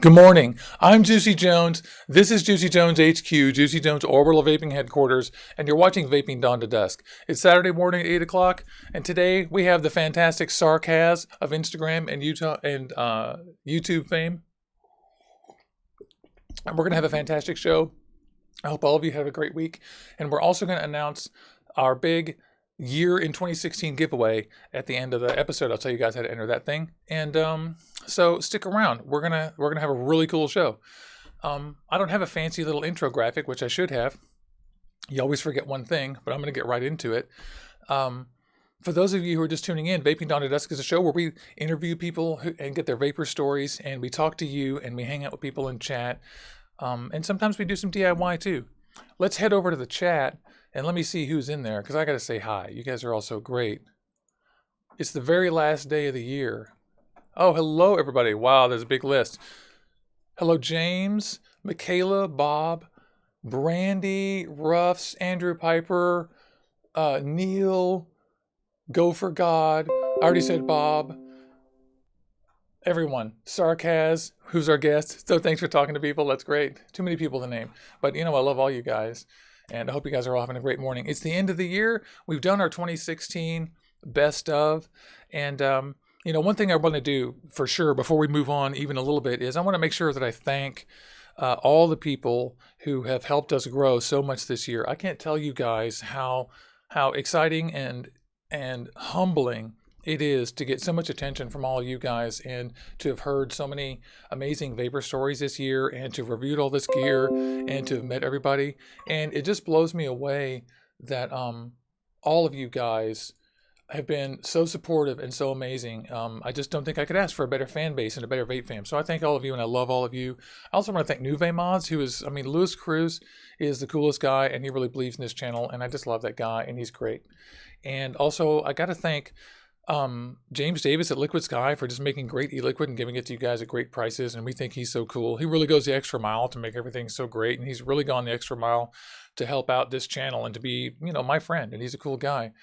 Good morning. I'm Juicy Jones. This is Juicy Jones HQ, Juicy Jones Orbital Vaping headquarters, and you're watching Vaping Dawn to Dusk. It's Saturday morning at 8 o'clock, and today we have the fantastic Sarcas of Instagram and YouTube fame. And we're going to have a fantastic show. I hope all of you have a great week. And we're also going to announce our big year in 2016 giveaway at the end of the episode. I'll tell you guys how to enter that thing. And so stick around. We're gonna have a really cool show. I don't have a fancy little intro graphic, which I should have. You always forget one thing, but I'm gonna get right into it. For those of you who are just tuning in, Vaping Dawn to Dusk is a show where we interview people and get their vapor stories, and we talk to you, and we hang out with people in chat. And sometimes we do some DIY too. Let's head over to the chat and let me see who's in there, because I got to say hi. You guys are all so great. It's the very last day of the year. Oh, hello, everybody. Wow, there's a big list. Hello, James, Michaela, Bob, Brandy, Ruffs, Andrew Piper, Neil, Go for God. I already said Bob. Everyone. Sarkazz, who's our guest. So thanks for talking to people. That's great. Too many people to name. But, I love all you guys. And I hope you guys are all having a great morning. It's the end of the year. We've done our 2016 best of. And, one thing I want to do for sure before we move on even a little bit is I want to make sure that I thank all the people who have helped us grow so much this year. I can't tell you guys how exciting and humbling it is to get so much attention from all of you guys and to have heard so many amazing vapor stories this year and to have reviewed all this gear and to have met everybody. And it just blows me away that all of you guys have been so supportive and so amazing. I just don't think I could ask for a better fan base and a better vape fam. So I thank all of you and I love all of you. I also want to thank Nuvemods, Louis Cruz is the coolest guy and he really believes in this channel and I just love that guy and he's great. And also I got to thank James Davis at Liquid Sky for just making great e-liquid and giving it to you guys at great prices, and we think he's so cool. He really goes the extra mile to make everything so great, and he's really gone the extra mile to help out this channel and to be, my friend, and he's a cool guy.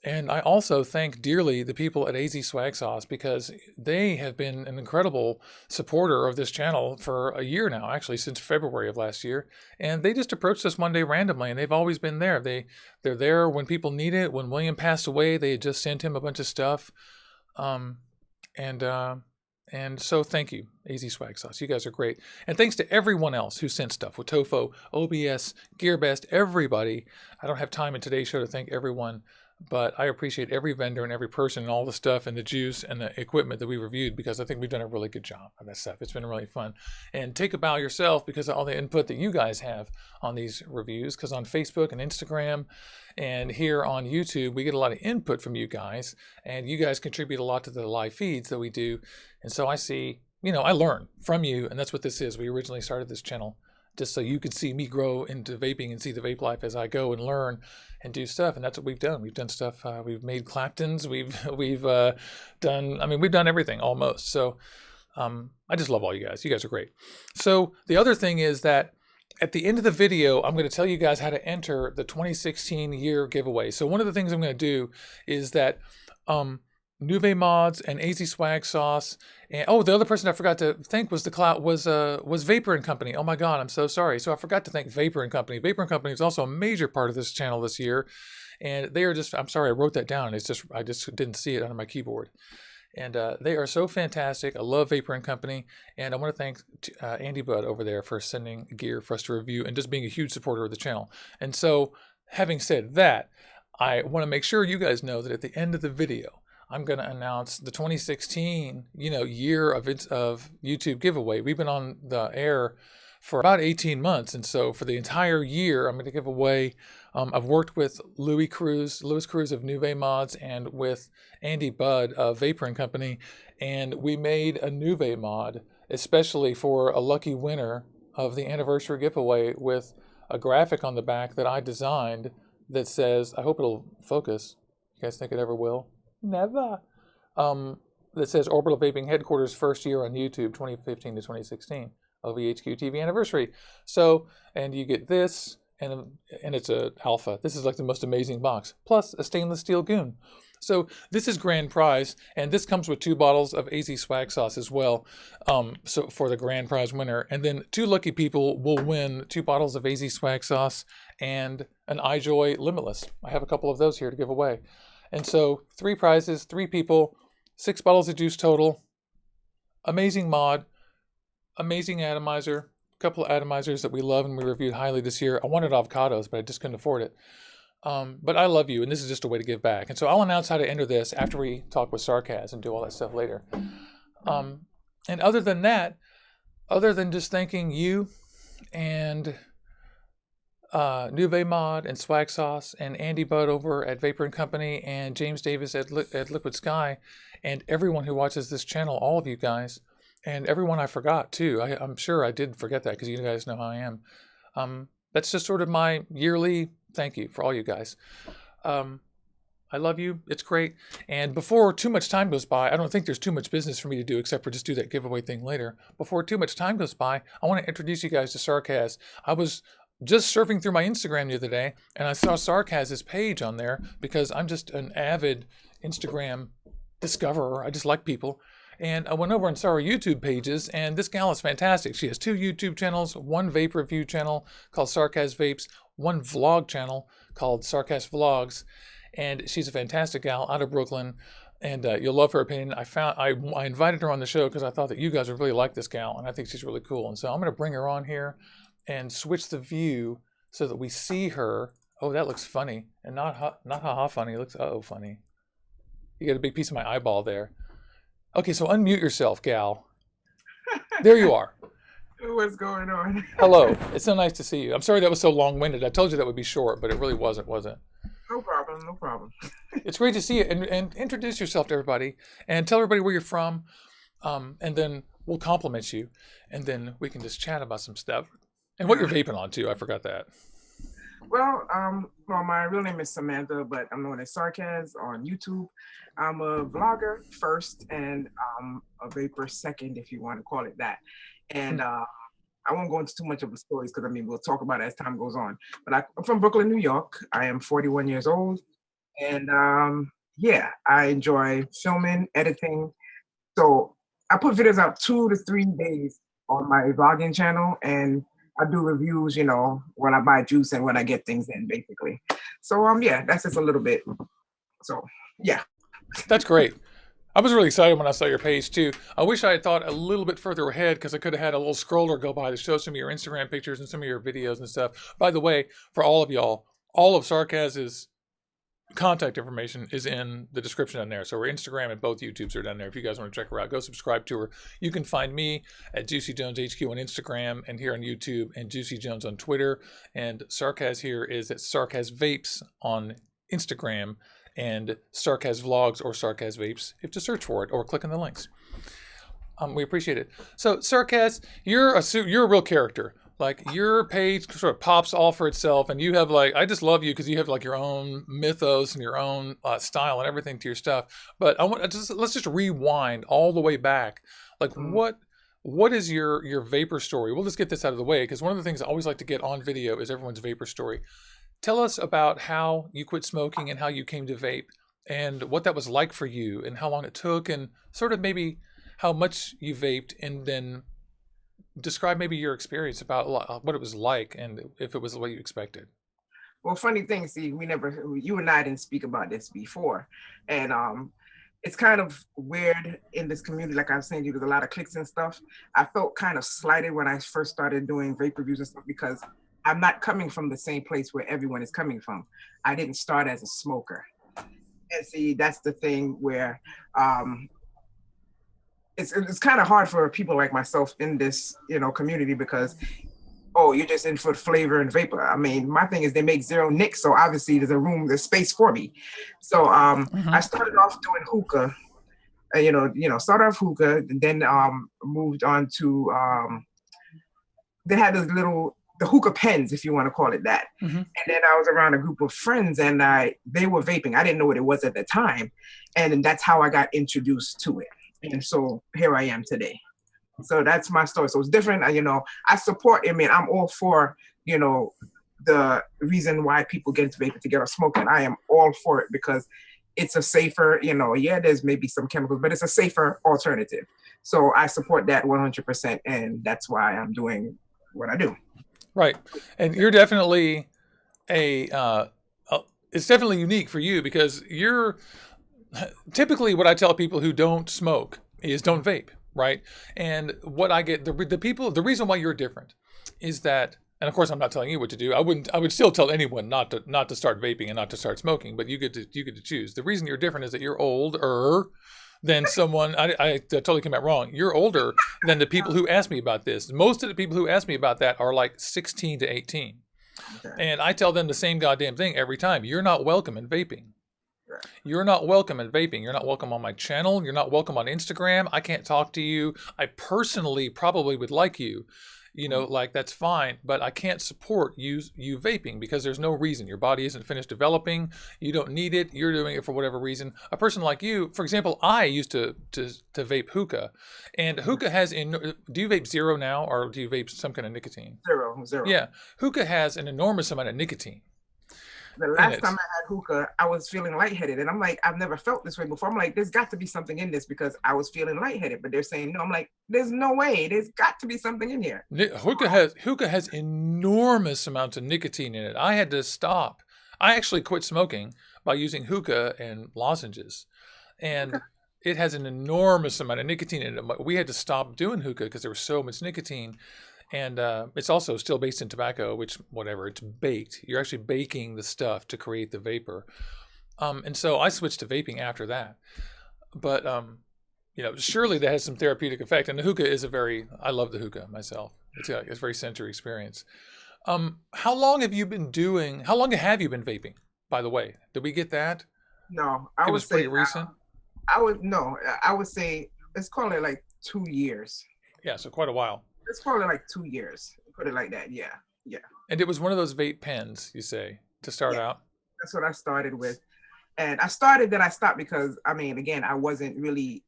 And I also thank dearly the people at Swagg Sauce because they have been an incredible supporter of this channel for a year now, actually since February of last year. And they just approached us one day randomly, and they've always been there. They're there when people need it. When William passed away, they had just sent him a bunch of stuff. And so thank you, Swagg Sauce. You guys are great. And thanks to everyone else who sent stuff with Tofo, OBS, GearBest, everybody. I don't have time in today's show to thank everyone. But I appreciate every vendor and every person and all the stuff and the juice and the equipment that we reviewed because I think we've done a really good job on that stuff. It's been really fun. And take a bow yourself because of all the input that you guys have on these reviews, because on Facebook and Instagram and here on YouTube, we get a lot of input from you guys and you guys contribute a lot to the live feeds that we do. And so I see, I learn from you, and that's what this is. We originally started this channel just so you could see me grow into vaping and see the vape life as I go and learn and do stuff. And that's what we've done. We've done stuff. We've made Claptons. We've done everything almost. So I just love all you guys. You guys are great. So the other thing is that at the end of the video, I'm going to tell you guys how to enter the 2016 year giveaway. So one of the things I'm going to do is that Nuvemods and Swagg Sauce, and the other person I forgot to thank was Vapor and Company. Oh my God, I'm so sorry. So I forgot to thank Vapor and Company. Vapor and Company is also a major part of this channel this year, and they are just. I'm sorry, I wrote that down. I just didn't see it on my keyboard, and they are so fantastic. I love Vapor and Company, and I want to thank Andy Budd over there for sending gear for us to review and just being a huge supporter of the channel. And so, having said that, I want to make sure you guys know that at the end of the video, I'm going to announce the 2016, year of YouTube giveaway. We've been on the air for about 18 months. And so for the entire year, I'm going to give away, I've worked with Louis Cruz of Nuvemods and with Andy Budd of Vapor and Company. And we made a Nuvemod, especially for a lucky winner of the anniversary giveaway with a graphic on the back that I designed that says, I hope it'll focus. You guys think it ever will? Never. That says Orbital Vaping Headquarters first year on YouTube, 2015 to 2016, OVHQ TV anniversary. So, and you get this, and it's a alpha. This is like the most amazing box, plus a stainless steel Goon. So this is grand prize, and this comes with 2 bottles of AZ Swagg Sauce as well. So for the grand prize winner, and then 2 lucky people will win 2 bottles of AZ Swagg Sauce and an iJoy Limitless. I have a couple of those here to give away. And so 3 prizes, 3 people, 6 bottles of juice total. Amazing mod, amazing atomizer, a couple of atomizers that we love and we reviewed highly this year. I wanted avocados, but I just couldn't afford it. But I love you, and this is just a way to give back. And so I'll announce how to enter this after we talk with Sarcas and do all that stuff later. And other than that, other than just thanking you and Nuvemod and Swagg Sauce and Andy Budd over at Vapor & Company and James Davis at Liquid Sky and everyone who watches this channel, all of you guys, and everyone I forgot too. I'm sure I did forget that because you guys know how I am. That's just sort of my yearly thank you for all you guys. I love you. It's great. And before too much time goes by, I don't think there's too much business for me to do except for just do that giveaway thing later. Before too much time goes by, I want to introduce you guys to Sarcas. I was just surfing through my Instagram the other day, and I saw Sarcas's page on there because I'm just an avid Instagram discoverer. I just like people. And I went over and saw her YouTube pages, and this gal is fantastic. She has 2 YouTube channels, 1 vape review channel called Sarcas Vapes, 1 vlog channel called Sarcas Vlogs, and she's a fantastic gal out of Brooklyn, and you'll love her opinion. I invited her on the show because I thought that you guys would really like this gal, and I think she's really cool. And so I'm going to bring her on here and switch the view so that we see her. Oh, that looks funny, and not ha funny. It looks funny. You got a big piece of my eyeball there. Okay, so unmute yourself, gal. There you are. What's going on? Hello. It's so nice to see you. I'm sorry that was so long-winded. I told you that would be short, but it really wasn't, was it? No problem, no problem. It's great to see you. And introduce yourself to everybody and tell everybody where you're from. And then we'll compliment you. And then we can just chat about some stuff. And what you're vaping on, too. I forgot that. Well, my real name is Samantha, but I'm known as Sarkaz on YouTube. I'm a vlogger first, and a vapor second, if you want to call it that. And I won't go into too much of the stories because, I mean, we'll talk about it as time goes on. But I'm from Brooklyn, New York. I am 41 years old. And yeah, I enjoy filming, editing. So I put videos out 2 to 3 days on my vlogging channel, and I do reviews, you know, when I buy juice and when I get things in, basically. So yeah, that's just a little bit. So yeah. That's great. I was really excited when I saw your page too. I wish I had thought a little bit further ahead because I could have had a little scroller go by to show some of your Instagram pictures and some of your videos and stuff. By the way, for all of y'all, all of Sarcas's contact information is in the description down there. So her Instagram and both YouTubes are down there. If you guys want to check her out, go subscribe to her. You can find me at Juicy Jones HQ on Instagram and here on YouTube, and Juicy Jones on Twitter. And Sarcas here is at Sarcas Vapes on Instagram, and Sarcas Vlogs or Sarcas Vapes. You have to search for it or click on the links. We appreciate it. So Sarcas, you're a real character. Like, your page sort of pops all for itself, and you have, like, I just love you because you have, like, your own mythos and your own style and everything to your stuff. But let's just rewind all the way back. Like, what is your vapor story? We'll just get this out of the way because one of the things I always like to get on video is everyone's vapor story. Tell us about how you quit smoking and how you came to vape and what that was like for you and how long it took and sort of maybe how much you vaped, and then describe maybe your experience about what it was like and if it was what you expected. Well, funny thing, see, you and I didn't speak about this before. And it's kind of weird in this community. Like I was saying, there's a lot of clicks and stuff. I felt kind of slighted when I first started doing vape reviews and stuff because I'm not coming from the same place where everyone is coming from. I didn't start as a smoker. And see, that's the thing where it's kind of hard for people like myself in this, you know, community because, oh, you're just in for flavor and vapor. I mean, my thing is they make zero nicks, so obviously there's space for me. So I started off doing hookah, started off hookah, and then moved on to they had the hookah pens, if you want to call it that. And then I was around a group of friends and they were vaping. I didn't know what it was at the time. And that's how I got introduced to it. And so here I am today. So that's my story. So it's different. I support, I'm all for, the reason why people get into vaping to get off smoking. I am all for it because it's a safer, yeah, there's maybe some chemicals, but it's a safer alternative. So I support that 100%, and that's why I'm doing what I do. Right. And you're definitely it's definitely unique for you because you're typically what I tell people who don't smoke is don't vape, right? And what I get, the reason why you're different is that, and of course I'm not telling you what to do. I would still tell anyone not to start vaping and not to start smoking, but you get to choose. The reason you're different is that you're older than someone, I totally came out wrong. You're older than the people who ask me about this. Most of the people who ask me about that are like 16 to 18. Okay. And I tell them the same goddamn thing every time. You're not welcome in vaping. You're not welcome in vaping. You're not welcome on my channel. You're not welcome on Instagram. I can't talk to you. I personally probably would like you. Like that's fine, but I can't support you vaping because there's no reason. Your body isn't finished developing. You don't need it. You're doing it for whatever reason. A person like you, for example, I used to vape hookah, and hookah has do you vape zero now, or do you vape some kind of nicotine? Zero. Yeah, hookah has an enormous amount of nicotine. The last time I had hookah, I was feeling lightheaded. And I'm like, I've never felt this way before. I'm like, there's got to be something in this because I was feeling lightheaded. But they're saying no. I'm like, there's no way. There's got to be something in here. Hookah has enormous amounts of nicotine in it. I had to stop. I actually quit smoking by using hookah and lozenges. And it has an enormous amount of nicotine in it. We had to stop doing hookah because there was so much nicotine. And it's also still based in tobacco, which, whatever, it's baked. You're actually baking the stuff to create the vapor. And so I switched to vaping after that. But, surely that has some therapeutic effect. And the hookah is I love the hookah myself. It's a very sensory experience. How long have you been vaping, by the way? Did we get that? No, it was pretty recent. I would say, let's call it like 2 years. Yeah, so quite a while. It's probably like 2 years. Put it like that. Yeah. And it was one of those vape pens, you say, to start out? That's what I started with. And I stopped because, again, I wasn't really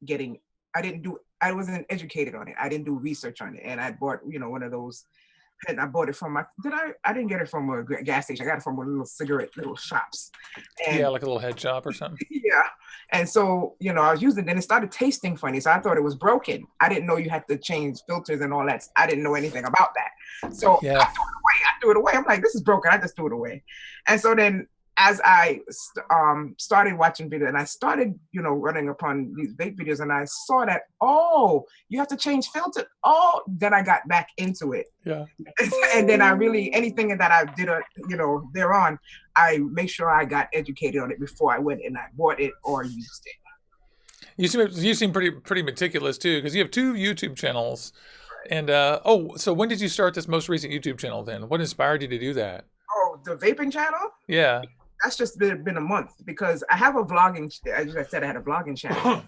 I wasn't educated on it. I didn't do research on it. And I bought, one of those, and I bought it from I didn't get it from a gas station. I got it from little shops. And, yeah, like a little head shop or something. Yeah. And so, I was using it and it started tasting funny. So I thought it was broken. I didn't know you had to change filters and all that. I didn't know anything about that. So yeah. I threw it away. I'm like, this is broken. I just threw it away. And so then as I started watching videos and I started, running upon these vape videos and I saw that, you have to change filter. Then I got back into it. Yeah. And then anything that I did, thereon, I make sure I got educated on it before I went and I bought it or used it. You seem pretty meticulous too, because you have 2 YouTube channels. Right. And so when did you start this most recent YouTube channel then? What inspired you to do that? Oh, the vaping channel? Yeah. That's just been a month because I have a vlogging, as I said, I had a vlogging channel.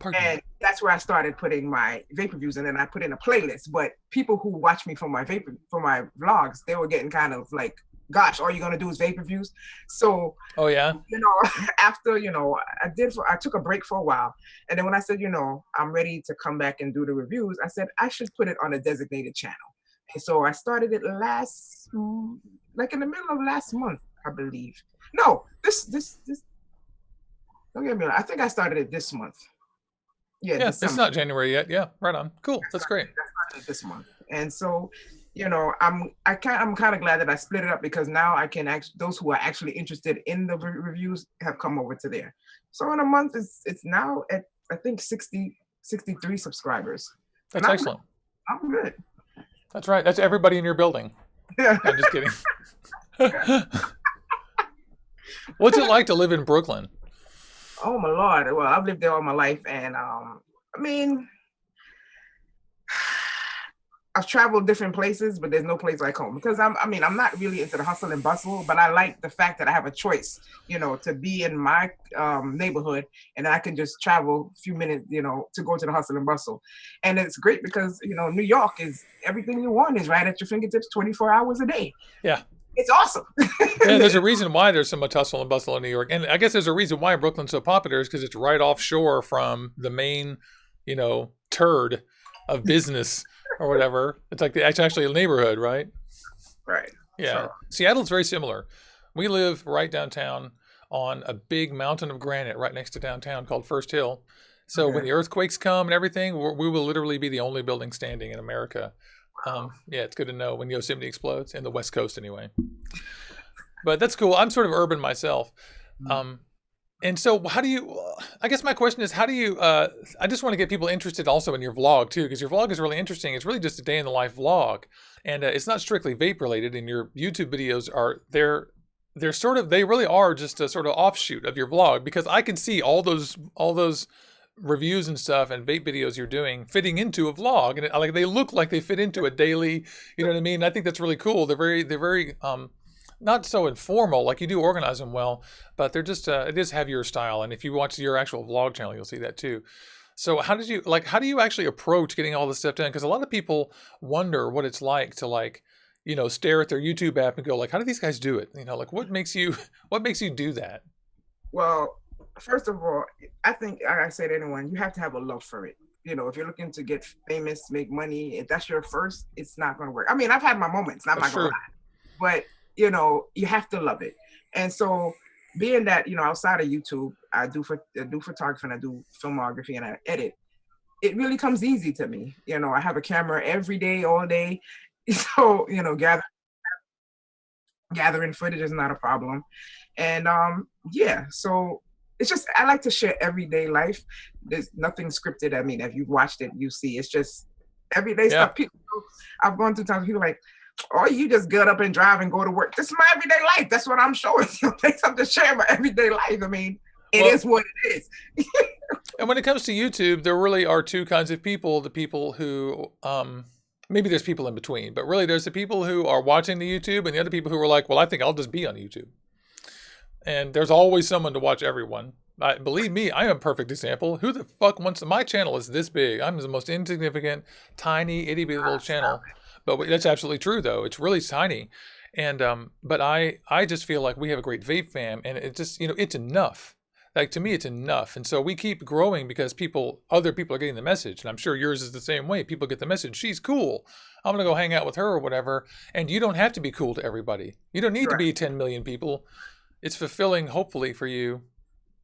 And that's where I started putting my vape reviews, and then I put in a playlist. But people who watch me for my vlogs, they were getting kind of like, gosh, all you're gonna do is vape reviews. So after I took a break for a while, and then when I said, I'm ready to come back and do the reviews, I said I should put it on a designated channel. And so I started it in the middle of last month, I believe. No, this don't get me wrong. I think I started it this month. Yeah, it's not January yet. Yeah, right on. Cool. That's great. I started this month. And so, I'm kind of glad that I split it up because now I can those who are actually interested in the reviews have come over to there. So in a month, it's now at, I think, 63 subscribers. That's excellent. I'm good. That's right. That's everybody in your building. Yeah. I'm just kidding. What's it like to live in Brooklyn? Oh my Lord. Well, I've lived there all my life. And I've traveled different places, but there's no place like home because I'm not really into the hustle and bustle, but I like the fact that I have a choice, to be in my neighborhood and I can just travel a few minutes, to go to the hustle and bustle. And it's great because, New York is everything you want is right at your fingertips 24 hours a day. Yeah. It's awesome. Yeah, there's a reason why there's so much hustle and bustle in New York. And I guess there's a reason why Brooklyn's so popular is because it's right offshore from the main, turd of business or whatever. It's actually a neighborhood, right? Right. Yeah. Sure. Seattle's very similar. We live right downtown. on a big mountain of granite right next to downtown called First Hill. So when Okay. the earthquakes come and everything, we will literally be the only building standing in America. Yeah, it's good to know when Yosemite explodes, in the West Coast anyway. But that's cool. I'm sort of urban myself. Um, and so how do you, I guess my question is, how do you, I just want to get people interested also in your vlog too, because your vlog is really interesting. It's really just a day in the life vlog. And it's not strictly vape related, and your YouTube videos are, they're sort of, they really are just a sort of offshoot of your vlog, because I can see all those reviews and stuff and vape videos you're doing fitting into a vlog, and like they look like they fit into a daily, you know what I mean? I think that's really cool. They're very not so informal, like you do organize them well, but they're just it is have your style. And if you watch your actual vlog channel, you'll see that too. So how do you actually approach getting all this stuff done? Because a lot of people wonder what it's like to, like, you know, stare at their YouTube app and go like, how do these guys do it? You know, like what makes you do that? Well, first of all, I think, like I say to anyone, you have to have a love for it. You know, if you're looking to get famous, make money, if that's your first, it's not going to work. I mean, I've had my moments, I'm not going to lie, but you know, you have to love it. And so, being that, you know, outside of YouTube, I do photography and I do filmography and I edit. It really comes easy to me. You know, I have a camera every day, all day. So, you know, gathering footage is not a problem. And yeah, so it's just, I like to share everyday life. There's nothing scripted. I mean, if you've watched it, you see it's just everyday stuff. People, I've gone through times people are like, oh, you just get up and drive and go to work. This is my everyday life. That's what I'm showing you. Take something to share my everyday life. I mean, it is what it is. And when it comes to YouTube, there really are two kinds of people. The people who, maybe there's people in between, but really there's the people who are watching the YouTube and the other people who are like, well, I think I'll just be on YouTube. And there's always someone to watch everyone. Believe me, I am a perfect example. Who the fuck wants, my channel is this big. I'm the most insignificant, tiny, itty bitty little channel. But that's absolutely true though. It's really tiny. And, but I just feel like we have a great vape fam, and it just, you know, it's enough. Like, to me, it's enough. And so we keep growing because other people are getting the message. And I'm sure yours is the same way. People get the message. She's cool. I'm going to go hang out with her or whatever. And you don't have to be cool to everybody. You don't need to be 10 million people. It's fulfilling, hopefully, for you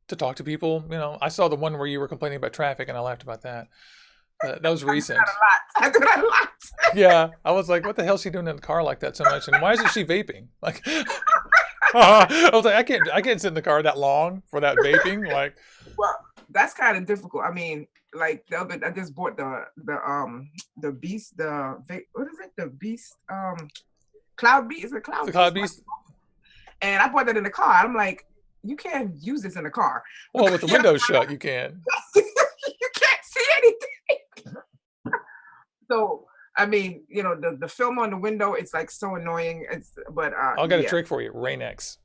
to talk to people. You know, I saw the one where you were complaining about traffic, and I laughed about that. That was recent. I do that a lot. Yeah. I was like, what the hell is she doing in the car like that so much? And why isn't she vaping? Like, I was like, I can't sit in the car that long for that vaping. Like, well, that's kind of difficult. I mean, like I just bought the Beast, what is it? The Beast, Cloud Beast. Is it Cloud? The Cloud Beast. And I bought that in the car. I'm like, you can't use this in the car. Well, with the windows shut, you can. You can't see anything. So, I mean, you know, the film on the window, it's like so annoying. But I'll get a trick for you. Rain-X.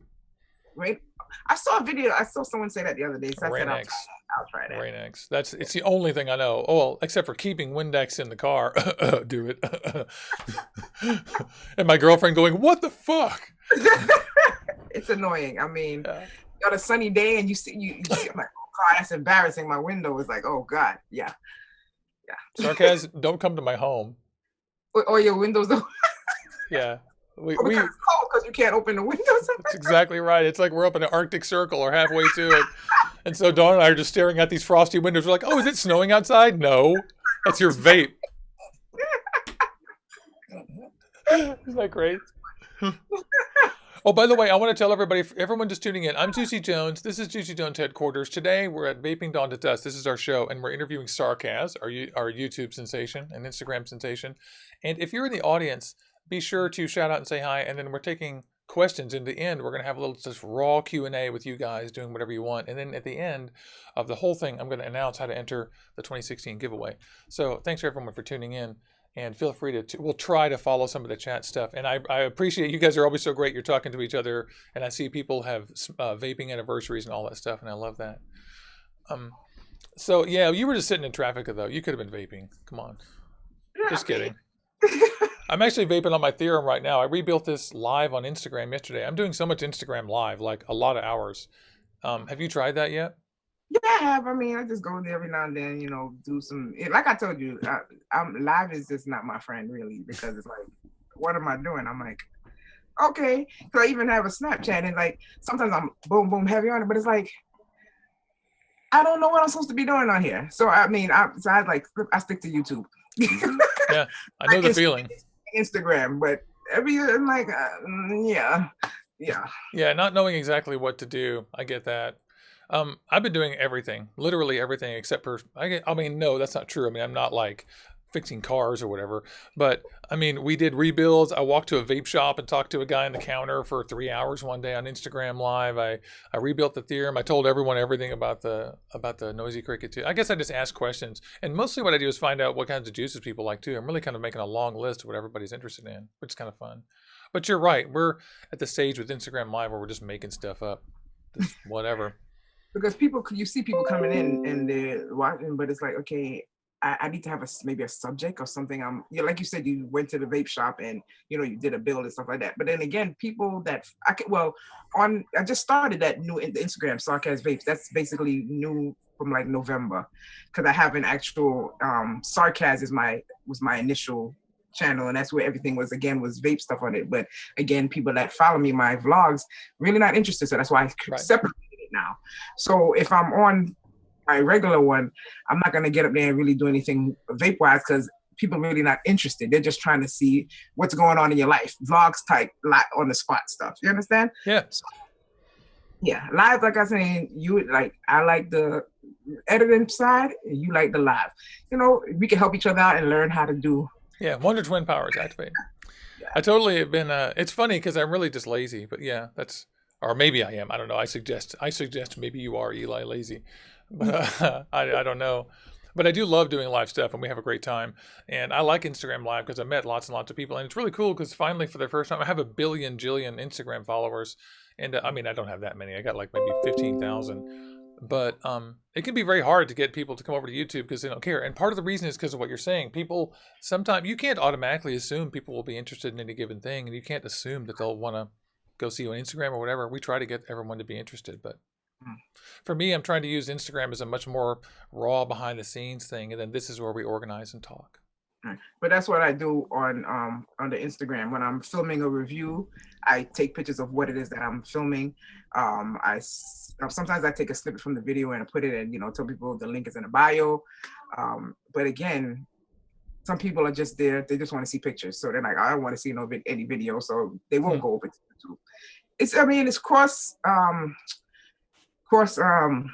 Right. I saw a video. I saw someone say that the other day. So I said, I'll try that. Rain-X. It's the only thing I know. Oh, well, except for keeping Windex in the car. Do it. And my girlfriend going, what the fuck? It's annoying. I mean, on a sunny day and you see, I'm like, oh God, that's embarrassing. My window is like, oh God. Yeah. Sarcas, don't come to my home. Or your windows don't. Yeah. Because it's cold because you can't open the windows. That's exactly right. It's like we're up in an Arctic Circle or halfway to it. And so Dawn and I are just staring at these frosty windows. We're like, oh, is it snowing outside? No. That's your vape. Isn't that great? Oh, by the way, I want to tell everyone just tuning in, I'm Juicy Jones. This is Juicy Jones headquarters. Today, we're at Vaping Dawn to Dust. This is our show, and we're interviewing Sarkaz, our YouTube sensation and Instagram sensation. And if you're in the audience, be sure to shout out and say hi. And then we're taking questions. In the end, we're going to have a little just raw Q&A with you guys doing whatever you want. And then at the end of the whole thing, I'm going to announce how to enter the 2016 giveaway. So thanks everyone for tuning in. And feel free we'll try to follow some of the chat stuff. And I appreciate, you guys are always so great. You're talking to each other. And I see people have vaping anniversaries and all that stuff. And I love that. So, yeah, you were just sitting in traffic, though. You could have been vaping. Come on. Yeah, just kidding. I'm actually vaping on my Theorem right now. I rebuilt this live on Instagram yesterday. I'm doing so much Instagram live, like a lot of hours. Have you tried that yet? Yeah, I have. I mean, I just go there every now and then, you know, do some, like I told you, I'm live is just not my friend really, because it's like, what am I doing? I'm like, okay. So I even have a Snapchat, and like sometimes I'm boom boom heavy on it, but it's like I don't know what I'm supposed to be doing on here. So I mean, I stick to YouTube. Yeah, I know the feeling. Instagram, but I'm like, yeah, yeah. Yeah, not knowing exactly what to do. I get that. I've been doing everything, literally everything, except for I mean, no, that's not true. I mean, I'm not like fixing cars or whatever. But I mean, we did rebuilds. I walked to a vape shop and talked to a guy on the counter for 3 hours one day on Instagram Live. I rebuilt the theorem. I told everyone everything about the noisy cricket too. I guess I just ask questions, and mostly what I do is find out what kinds of juices people like too. I'm really kind of making a long list of what everybody's interested in, which is kind of fun. But you're right. We're at the stage with Instagram Live where we're just making stuff up, just whatever. Because you see people coming in and they're watching, but it's like, okay, I need to have maybe a subject or something. Like you said, you went to the vape shop and you did a build and stuff like that. But then again, people that I just started that new Instagram Sarkazz Vapes. That's basically new from like November, because I have an actual Sarkazz was my initial channel, and that's where everything was vape stuff on it. But again, people that follow me, my vlogs, really not interested. So that's why I separated it now. So if I'm on my regular one, I'm not gonna get up there and really do anything vape wise, because people really not interested. They're just trying to see what's going on in your life, vlogs type, lot on the spot stuff. You understand? Yeah. So, yeah, live, like I was saying, I like the editing side, and you like the live. We can help each other out and learn how to do. Yeah, Wonder Twin powers activate. Yeah. I totally have been. It's funny because I'm really just lazy, but yeah, or maybe I am. I don't know. I suggest maybe you are, Eli, lazy, but I don't know. But I do love doing live stuff, and we have a great time. And I like Instagram Live because I met lots and lots of people, and it's really cool because finally, for the first time, I have a jillion Instagram followers. And I mean, I don't have that many. I got like maybe 15,000. But it can be very hard to get people to come over to YouTube because they don't care. And part of the reason is because of what you're saying. People, sometimes you can't automatically assume people will be interested in any given thing, and you can't assume that they'll want to go see you on Instagram or whatever. We try to get everyone to be interested, but for me, I'm trying to use Instagram as a much more raw behind the scenes thing, and then this is where we organize and talk. But that's what I do on the Instagram. When I'm filming a review, I take pictures of what it is that I'm filming. Sometimes I take a snippet from the video and I put it in, tell people the link is in the bio. But again, some people are just there; they just want to see pictures. So they're like, I don't want to see any video, so they won't go over to YouTube. It's cross what's the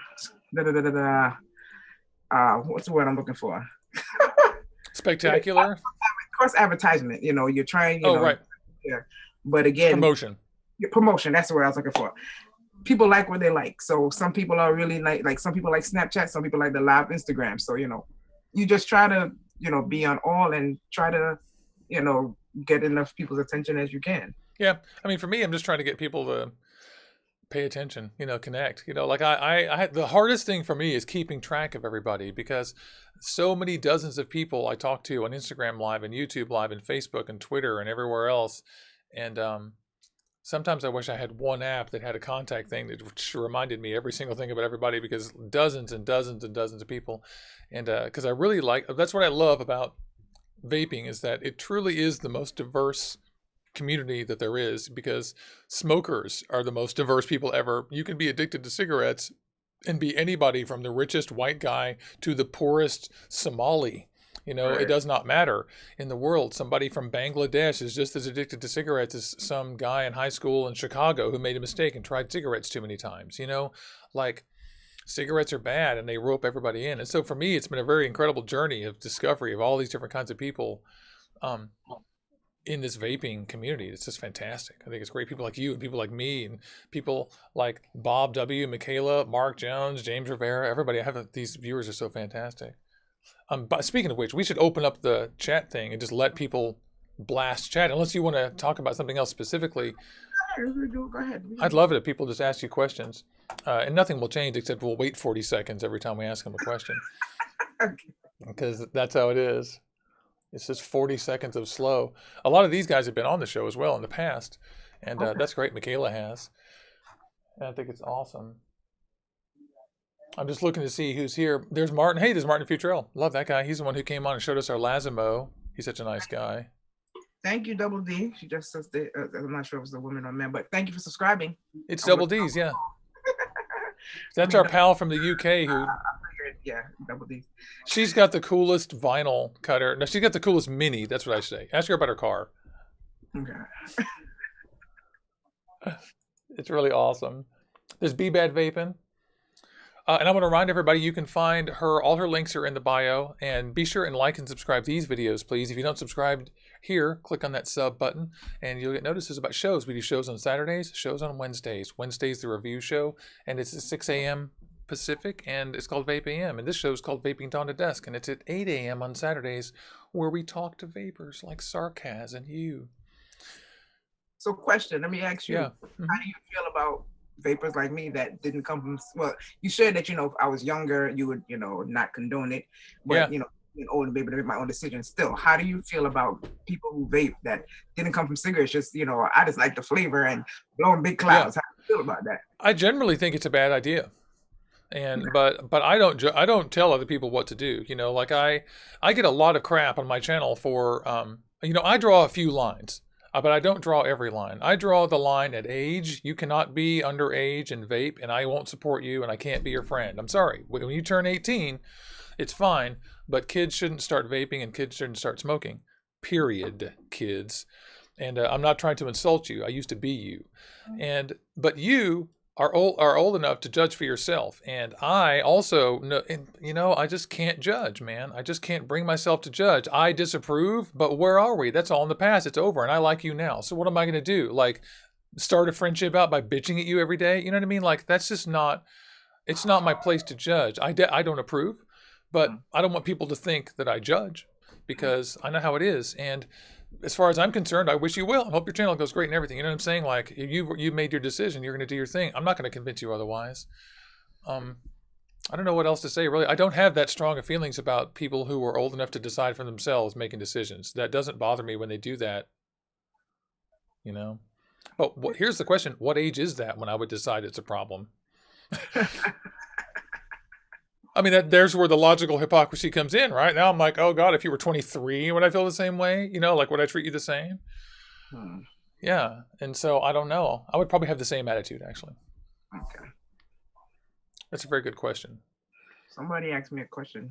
word I'm looking for? Spectacular. Cross advertisement. You're trying. Right. Yeah. But again, promotion. That's the word I was looking for. People like what they like. So some people are really like some people like Snapchat. Some people like the live Instagram. So you just try to be on all and try to get enough people's attention as you can. Yeah, I mean, for me, I'm just trying to get people to pay attention, connect, like I the hardest thing for me is keeping track of everybody, because so many dozens of people I talk to on Instagram Live and YouTube Live and Facebook and Twitter and everywhere else. And sometimes I wish I had one app that had a contact thing that reminded me every single thing about everybody, because dozens and dozens and dozens of people. And because I really that's what I love about vaping, is that it truly is the most diverse community that there is, because smokers are the most diverse people ever. You can be addicted to cigarettes and be anybody from the richest white guy to the poorest Somali. Right. It does not matter in the world. Somebody from Bangladesh is just as addicted to cigarettes as some guy in high school in Chicago who made a mistake and tried cigarettes too many times. Like, cigarettes are bad and they rope everybody in. And so for me, it's been a very incredible journey of discovery of all these different kinds of people in this vaping community. It's just fantastic. I think it's great. People like you and people like me and people like Bob W., Michaela, Mark Jones, James Rivera, everybody. These viewers are so fantastic. But speaking of which, we should open up the chat thing and just let people blast chat, unless you want to talk about something else specifically. Go ahead. I'd love it if people just ask you questions, and nothing will change except we'll wait 40 seconds every time we ask them a question. Because that's how it is. It's just 40 seconds of slow. A lot of these guys have been on the show as well in the past, and that's great. Michaela has. And I think it's awesome. I'm just looking to see who's here. There's Martin. Hey, there's Martin Futrell. Love that guy. He's the one who came on and showed us our Lazimo. He's such a nice guy. Thank you, Double D. She just says I'm not sure if it's a woman or man, but thank you for subscribing. It's Double D's, yeah. That's our pal from the UK who. Yeah, Double D. She's got the coolest vinyl cutter. No, she's got the coolest mini. That's what I say. Ask her about her car. Okay. It's really awesome. There's B-Bad Vaping. And I want to remind everybody, you can find all her links are in the bio. And be sure and like and subscribe these videos, please. If you don't subscribe here, click on that sub button and you'll get notices about shows. We do shows on Saturdays, shows on Wednesdays. Wednesday's the review show, and it's at 6 a.m. Pacific, and it's called Vape AM. And this show is called Vaping Dawn to Dusk, and it's at 8 a.m. on Saturdays, where we talk to vapors like Sarcas and you. So question, let me ask you, Yeah. How do you feel about vapors like me that didn't come from, well, you said that, if I was younger, you would, not condone it, but, being old and able to make my own decisions still. How do you feel about people who vape that didn't come from cigarettes? Just, I just like the flavor and blowing big clouds. How do you feel about that? I generally think it's a bad idea. And but I don't tell other people what to do. Like I get a lot of crap on my channel for I draw a few lines. But I don't draw every line. I draw the line at age. You cannot be underage and vape, and I won't support you, and I can't be your friend. I'm sorry. When you turn 18, it's fine, but kids shouldn't start vaping and kids shouldn't start smoking. Period, kids. And I'm not trying to insult you. I used to be you. But you are old enough to judge for yourself. And I also know, I just can't judge, man. I just can't bring myself to judge. I disapprove, but where are we? That's all in the past. It's over, and I like you now. So what am I going to do? Like, start a friendship out by bitching at you every day? You know what I mean? Like, that's just not, it's not my place to judge. I don't approve, but I don't want people to think that I judge, because I know how it is. And as far as I'm concerned, I wish you well. I hope your channel goes great and everything. You know what I'm saying? Like, you made your decision. You're going to do your thing. I'm not going to convince you otherwise. I don't know what else to say, really. I don't have that strong of feelings about people who are old enough to decide for themselves making decisions. That doesn't bother me when they do that. But here's the question. What age is that when I would decide it's a problem? I mean, there's where the logical hypocrisy comes in, right? Now I'm like, oh God, if you were 23, would I feel the same way? Like, would I treat you the same? Yeah. And so I don't know. I would probably have the same attitude, actually. Okay. That's a very good question. Somebody asked me a question.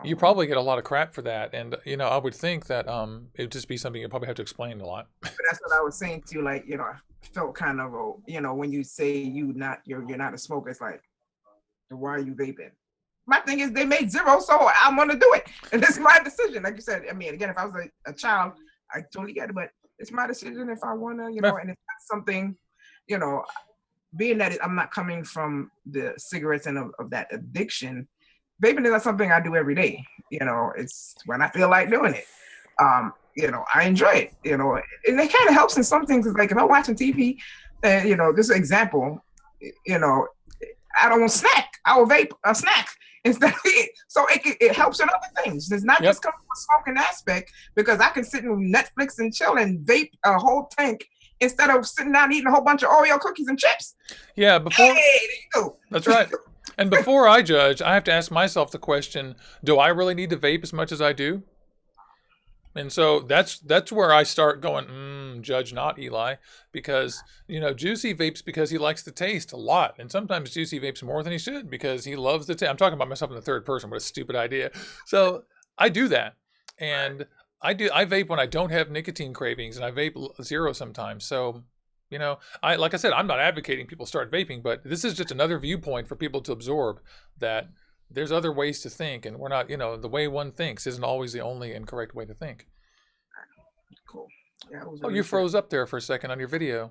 You probably get a lot of crap for that. And, I would think that it would just be something you probably have to explain a lot. But that's what I was saying to you. Like, I felt kind of, when you say you're not a smoker, it's like, why are you vaping? My thing is they made zero, so I'm gonna do it, and it's my decision. Like you said, I mean, again, if I was a child, I totally get it, but it's my decision if I wanna, and it's not something, being that I'm not coming from the cigarettes and of that addiction. Vaping is not something I do every day. It's when I feel like doing it. I enjoy it. And it kind of helps in some things. Like if I'm watching TV, this example, I don't want snack. I will vape a snack instead of it. So it helps in other things. It's not just coming from a smoking aspect, because I can sit in Netflix and chill and vape a whole tank instead of sitting down eating a whole bunch of Oreo cookies and chips. Yeah, there you go. That's right. And before I judge, I have to ask myself the question, do I really need to vape as much as I do? And so that's where I start going, judge not, Eli, because, Juicy vapes because he likes the taste a lot. And sometimes Juicy vapes more than he should because he loves the taste. I'm talking about myself in the third person. What a stupid idea. So I do that. And I vape when I don't have nicotine cravings, and I vape zero sometimes. So, like I said, I'm not advocating people start vaping, but this is just another viewpoint for people to absorb that there's other ways to think, and we're not, the way one thinks isn't always the only and correct way to think. Cool. Yeah, you froze up there for a second on your video.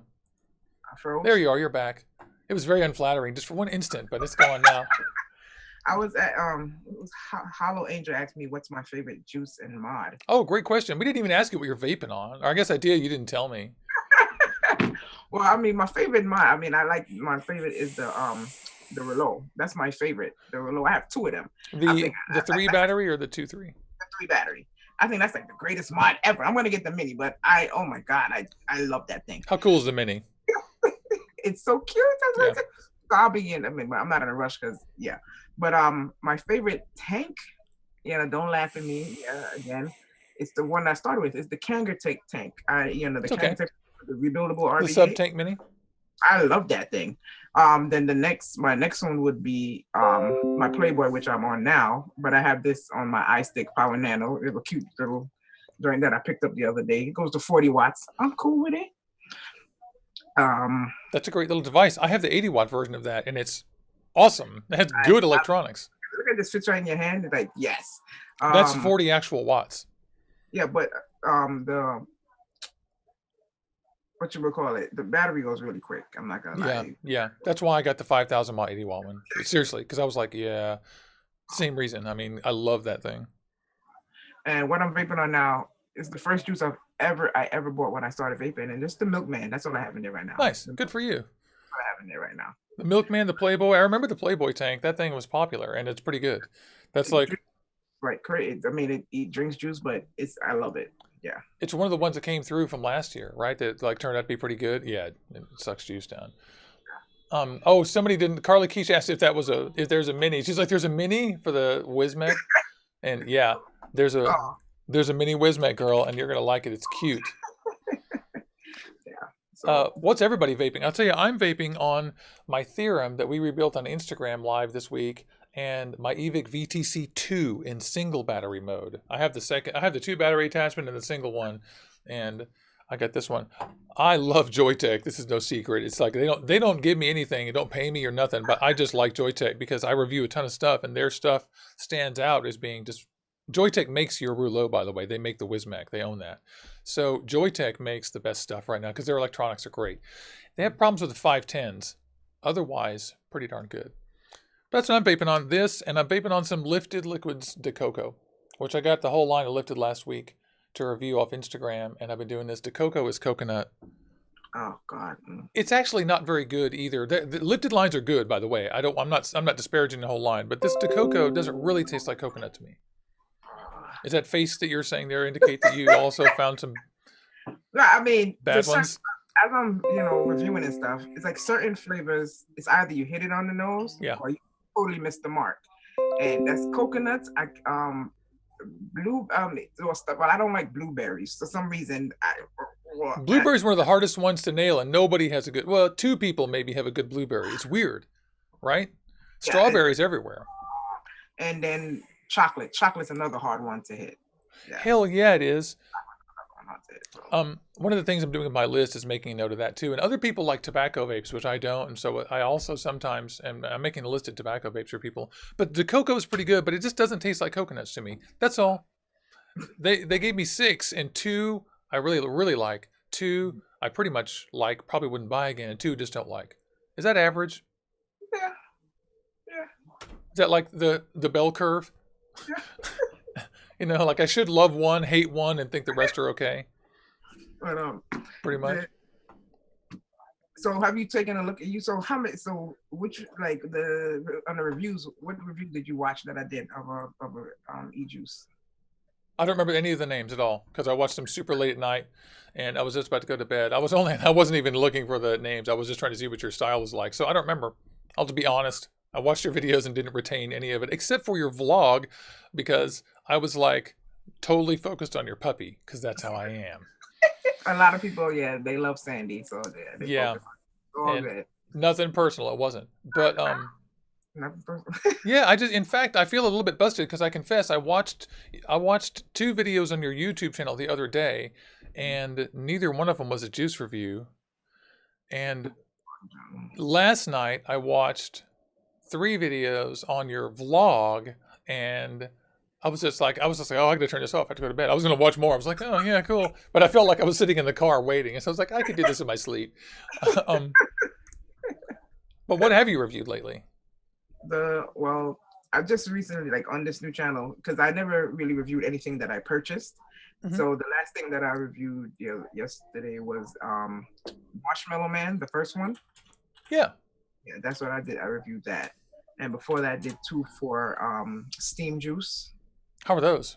I froze? There you are. You're back. It was very unflattering just for one instant, but it's gone now. I was at, Hollow Angel asked me what's my favorite juice and mod. Oh, great question. We didn't even ask you what you're vaping on. Or I guess I did. You didn't tell me. Well, I mean, my favorite mod, my favorite is the Relo. That's my favorite. The Relo. I have two of them. The 3 battery or the 2.3? The 3 battery. I think that's like the greatest mod ever. I'm gonna get the mini, but oh my God, I love that thing. How cool is the mini? It's so cute. So I'll be in. I'm not in a rush because But my favorite tank, don't laugh at me again, It's the one I started with. It's the Kanger tank. The It's Kanger okay. tank, the rebuildable RVK. The sub tank mini. I love that thing. Then my next one would be my Playboy, which I'm on now, but I have this on my iStick Power Nano. It's a cute little joint that I picked up the other day. It goes to 40 watts. I'm cool with it. That's a great little device. I have the 80-watt version of that, and it's awesome. It has good electronics. Look at this fits right in your hand. It's like, yes. That's 40 actual watts. Yeah, but the what you would call it, the battery goes really quick. I'm not gonna lie. Yeah. That's why I got the 5,000 watt 80-watt one. Seriously, because I was like, yeah, same reason. I mean, I love that thing. And what I'm vaping on now is the first juice I ever bought when I started vaping, and just the Milkman. That's all I have in there right now. Nice, good for you. That's what I have in there right now. The Milkman, the Playboy. I remember the Playboy tank. That thing was popular, and it's pretty good. That's like right. I mean, it drinks juice, but I love it. Yeah. It's one of the ones that came through from last year, right? That like turned out to be pretty good. Yeah, it sucks juice down. Somebody didn't. Carly Keish asked if there's a mini. She's like, there's a mini for the Wismec, and yeah, there's a mini Wismec, girl, and you're gonna like it. It's cute. What's everybody vaping? I'll tell you, I'm vaping on my Theorem that we rebuilt on Instagram Live this week, and my Evic VTC2 in single battery mode. I have the 2 battery attachment and the single one, and I got this one. I love Joytech. This is no secret. It's like they don't give me anything. They don't pay me or nothing, but I just like Joytech because I review a ton of stuff, and their stuff stands out as being just. Joytech makes your rouleau, by the way. They make the Wismec. They own that. So Joytech makes the best stuff right now because their electronics are great. They have problems with the 510s. Otherwise, pretty darn good. That's what I'm vaping on. This, and I'm vaping on some Lifted Liquids de Coco, which I got the whole line of Lifted last week to review off Instagram, and I've been doing this. De Coco is coconut. Oh God. It's actually not very good either. The Lifted lines are good, by the way. I'm not disparaging the whole line, but this de Coco doesn't really taste like coconut to me. Is that face that you're saying there indicate that you also found some I mean, bad ones? As I'm, reviewing and stuff, it's like certain flavors, it's either you hit it on the nose or you totally missed the mark. And that's coconuts. Stuff, but I don't like blueberries. For some reason, blueberries are one of the hardest ones to nail, and nobody has a good, 2 people maybe have a good blueberry. It's weird, right? Strawberries everywhere. And then chocolate's another hard one to hit. Hell yeah, it is. One of the things I'm doing with my list is making a note of that too. And other people like tobacco vapes, which I don't, and so I also sometimes I'm making a list of tobacco vapes for people. But the cocoa is pretty good, but it just doesn't taste like coconuts to me. That's all. They gave me 6, and 2 I really like. 2 I pretty much like, probably wouldn't buy again, and 2 just don't like. Is that average? Yeah. Is that like the bell curve? Like I should love one, hate one, and think the rest are okay. But pretty much. So have you taken a look at you? So how many? So which on the reviews? What review did you watch that I did of e-juice? I don't remember any of the names at all because I watched them super late at night, and I was just about to go to bed. I wasn't even looking for the names. I was just trying to see what your style was like. So I don't remember. I'll just be honest. I watched your videos and didn't retain any of it except for your vlog because I was like totally focused on your puppy because that's how I am. A lot of people, they love Sandy, so good. Nothing personal, it wasn't. But nothing personal. in fact, I feel a little bit busted because I confess I watched 2 videos on your YouTube channel the other day, and neither one of them was a juice review. And last night I watched 3 videos on your vlog, and I was just like, oh, I gotta turn this off. I have to go to bed. I was gonna watch more. I was like, oh yeah, cool. But I felt like I was sitting in the car waiting, and so I was like, I could do this in my sleep. But what have you reviewed lately? I just recently, on this new channel, because I never really reviewed anything that I purchased. Mm-hmm. So the last thing that I reviewed yesterday was Marshmallow Man, the first one. Yeah, that's what I did. I reviewed that. And before that, I did 2 for Steam Juice. How are those?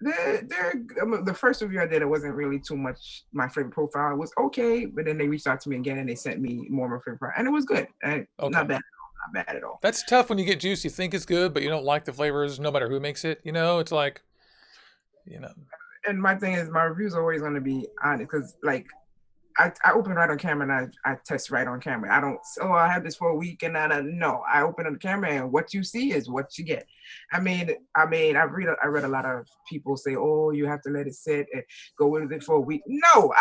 They're the first review I did, it wasn't really too much my favorite profile. It was okay, but then they reached out to me again and they sent me more of my favorite profile, and it was good. Not bad at all. That's tough when you get juice you think it's good, but you don't like the flavors no matter who makes it. It's like, And my thing is, my reviews are always going to be honest because, like, I open right on camera and I test right on camera. I don't, oh, I have this for a week and no, I open on the camera and what you see is what you get. I read a lot of people say, oh, you have to let it sit and go with it for a week. No,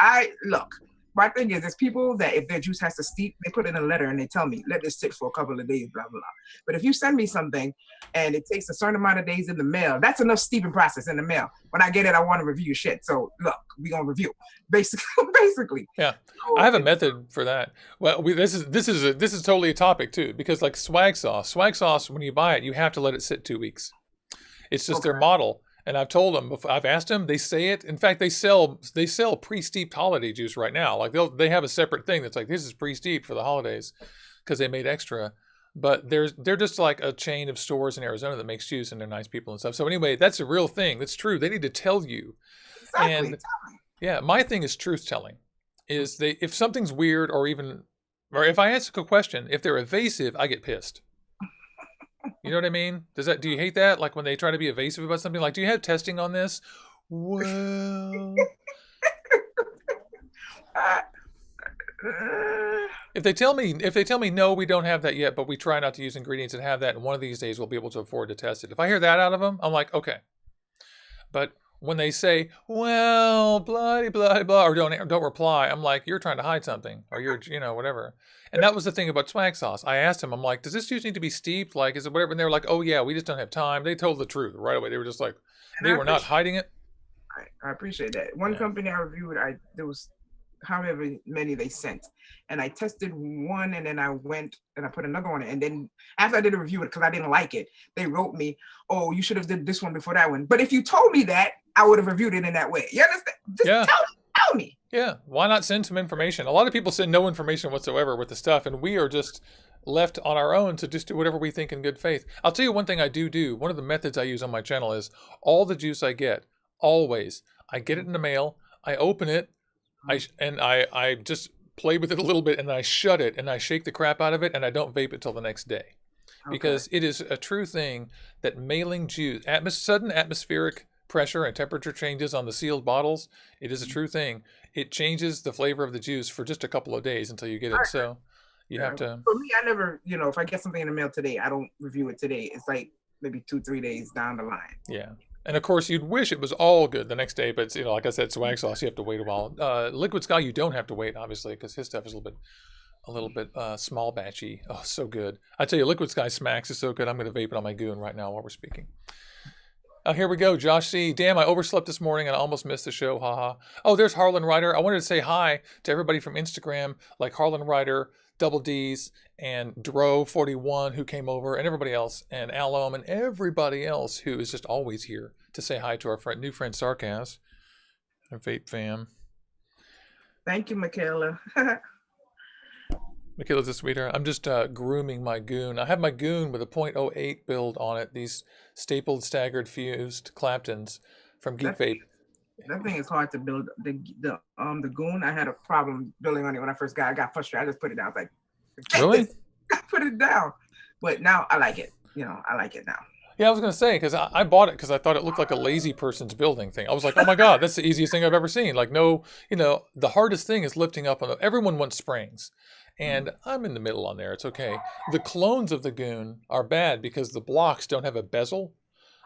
look. My thing is, there's people that if their juice has to steep, they put in a letter and they tell me, let this sit for a couple of days, blah, blah, blah. But if you send me something and it takes a certain amount of days in the mail, that's enough steeping process in the mail. When I get it, I want to review your shit. So look, we're going to review. Basically. Yeah. So, I have a method for that. Well, this is totally a topic too, because like Swagg Sauce, when you buy it, you have to let it sit 2 weeks. It's just their model. And I've told them, I've asked them, they say it. In fact, they sell pre-steeped holiday juice right now. Like they have a separate thing that's like, this is pre-steeped for the holidays because they made extra. But they're just like a chain of stores in Arizona that makes juice, and they're nice people and stuff. So anyway, that's a real thing. That's true. They need to tell you. Exactly. And yeah, my thing is truth telling. Is if something's weird or if I ask a question, if they're evasive, I get pissed. You know what I mean? Do you hate that? Like when they try to be evasive about something, like, do you have testing on this? Well, if they tell me no, we don't have that yet, but we try not to use ingredients that have that, and one of these days we'll be able to afford to test it. If I hear that out of them, I'm like, okay. But when they say, well, blah, blah, blah, or don't reply, I'm like, you're trying to hide something, or you're, whatever. And that was the thing about Swagg Sauce. I asked him, I'm like, does this juice need to be steeped? Like, is it whatever? And they were like, oh yeah, we just don't have time. They told the truth right away. They were just like, they were not hiding it. I appreciate that. One company I reviewed, there was however many they sent, and I tested one, and then I went and I put another one, and then after I did a review because I didn't like it, they wrote me, oh, you should have did this one before that one. But if you told me that, I would have reviewed it in that way. You understand? Just tell me. Yeah, why not send some information? A lot of people send no information whatsoever with the stuff, and we are just left on our own to just do whatever we think in good faith. I'll tell you one thing I do. One of the methods I use on my channel is all the juice I get, always, I get it in the mail, I open it, I just play with it a little bit, and I shut it, and I shake the crap out of it, and I don't vape it till the next day. Because it is a true thing that mailing juice, sudden atmospheric pressure and temperature changes on the sealed bottles, it is a true thing. It changes the flavor of the juice for just a couple of days until you get it. So you have to. For me, I never, if I get something in the mail today, I don't review it today. It's like maybe 2-3 days down the line. Yeah. And of course, you'd wish it was all good the next day, but like I said, Swagg Sauce, you have to wait a while. Liquid Sky, you don't have to wait, obviously, because his stuff is a little bit small batchy. Oh, so good. I tell you, Liquid Sky Smacks is so good. I'm going to vape it on my Goon right now while we're speaking. Here we go. Josh C. Damn, I overslept this morning and I almost missed the show. Haha. Oh, there's Harlan Ryder. I wanted to say hi to everybody from Instagram, like Harlan Ryder, Double D's, and Dro41 who came over, and everybody else, and Alum, and everybody else who is just always here to say hi to our new friend Sarcas, our vape fam. Thank you, Michaela. Michaela's a sweetheart. I'm just grooming my Goon. I have my Goon with a .08 build on it. These stapled, staggered, fused Claptons from Geek Vape. That thing is hard to build. The Goon, I had a problem building on it when I first got. I got frustrated. I just put it down. I was like, really? I put it down. But now I like it. I like it now. Yeah, I was going to say, because I bought it because I thought it looked like a lazy person's building thing. I was like, oh my God, that's the easiest thing I've ever seen. Like, no, the hardest thing is lifting up on everyone wants springs. And I'm in the middle on there. It's okay. The clones of the Goon are bad because the blocks don't have a bezel.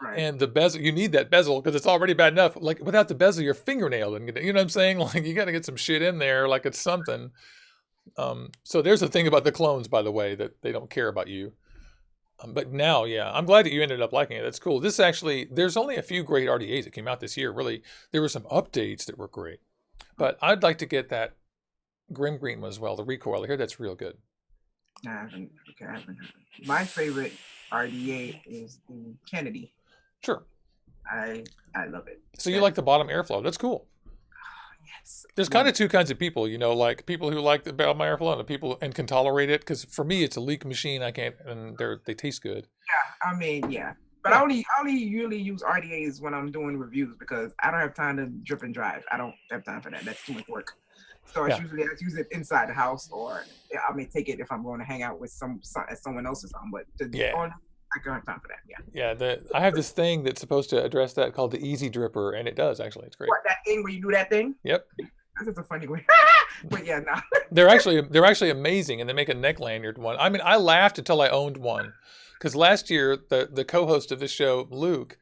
Right. And the bezel, you need that bezel because it's already bad enough. Like without the bezel, your fingernail, you know what I'm saying? Like you got to get some shit in there, like it's something. So there's a thing about the clones, by the way, that they don't care about you. But now, yeah, I'm glad that you ended up liking it. That's cool. This actually, there's only a few great RDAs that came out this year. Really, there were some updates that were great. But I'd like to get that Grim Green one as well, the recoil. I hear that's real good. I haven't. My favorite RDA is the Kennedy. Sure. I love it. So you like the bottom airflow. That's cool. Yes. There's kind of two kinds of people, like people who like the bottom airflow and people and can tolerate it. Because for me, it's a leak machine. I can't, and they taste good. Yeah, yeah. But I only really use RDAs when I'm doing reviews because I don't have time to drip and drive. I don't have time for that. That's too much work. So I use it inside the house, or I may take it if I'm going to hang out with someone else's home. But I don't have time for that. Yeah. Yeah, I have this thing that's supposed to address that called the Easy Dripper, and it does actually. It's great. What, that thing where you do that thing? Yep. That's just a funny way. But yeah, no. They're actually amazing, and they make a neck lanyard one. I mean, I laughed until I owned one, because last year the co-host of this show, Luke,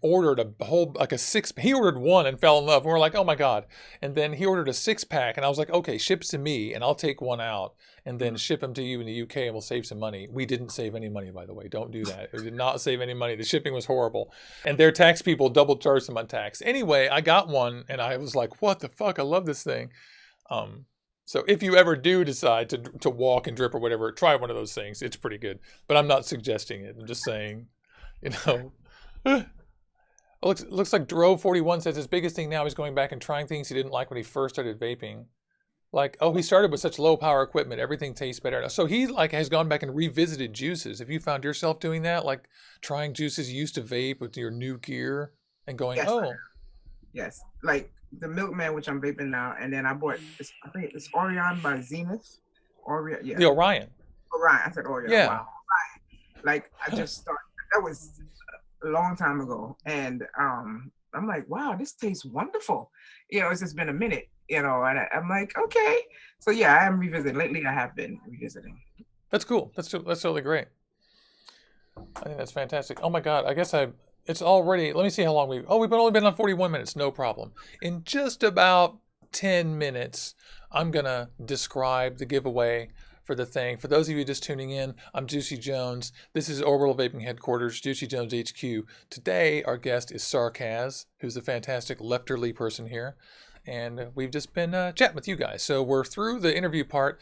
ordered a whole like a six. He ordered one and fell in love. And we're like, oh my god! And then he ordered a 6-pack, and I was like, okay, ships to me, and I'll take one out, and then ship them to you in the UK, and we'll save some money. We didn't save any money, by the way. Don't do that. We did not save any money. The shipping was horrible, and their tax people double charged them on tax. Anyway, I got one, and I was like, what the fuck? I love this thing. So if you ever do decide to walk and drip or whatever, try one of those things. It's pretty good, but I'm not suggesting it. I'm just saying, you know. Looks like Drove41 says his biggest thing now is going back and trying things he didn't like when he first started vaping. Like, oh, he started with such low power equipment, everything tastes better now. So he like has gone back and revisited juices. Have you found yourself doing that? Like trying juices you used to vape with your new gear and going, Yes, oh. Yes, like the Milkman, which I'm vaping now, and then I bought this, I think it's Orion by Zenith. Yeah. The Orion. Orion. I said Orion. Yeah. Wow. Orion. Like I just started. That was a long time ago, and I'm like, wow, this tastes wonderful. You know, it's just been a minute. You know, and I'm like, okay. So yeah, I am revisiting. Lately, I have been revisiting. That's cool. That's totally great. I think that's fantastic. Oh my god, I guess it's already, let me see how long we've only been on 41 minutes, no problem. In just about 10 minutes, I'm gonna describe the giveaway for the thing. For those of you just tuning in, I'm Juicy Jones. This is Orbital Vaping Headquarters, Juicy Jones HQ. Today, our guest is Sarkaz, who's a fantastic lefterly person here. And we've just been chatting with you guys. So we're through the interview part,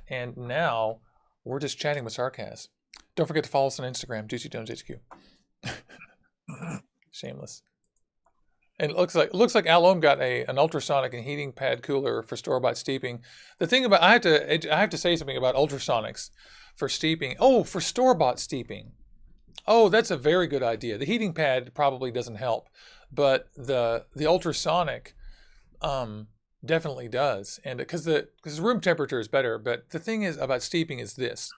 and now we're just chatting with Sarkaz. Don't forget to follow us on Instagram, Juicy Jones HQ. Shameless. And it looks like Alom got an ultrasonic and heating pad cooler for store-bought steeping. The thing about I have to say something about ultrasonics for steeping. Oh, for store-bought steeping. Oh, that's a very good idea. The heating pad probably doesn't help, but the ultrasonic definitely does. And because room temperature is better. But the thing is about steeping is this: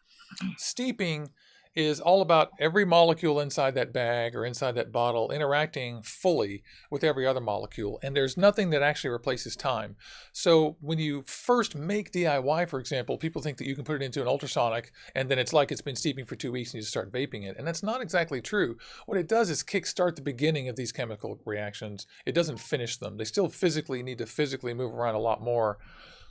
steeping is all about every molecule inside that bag or inside that bottle interacting fully with every other molecule. And there's nothing that actually replaces time. So when you first make DIY, for example, people think that you can put it into an ultrasonic and then it's like it's been steeping for 2 weeks and you just start vaping it. And that's not exactly true. What it does is kickstart the beginning of these chemical reactions. It doesn't finish them. They still need to move around a lot more.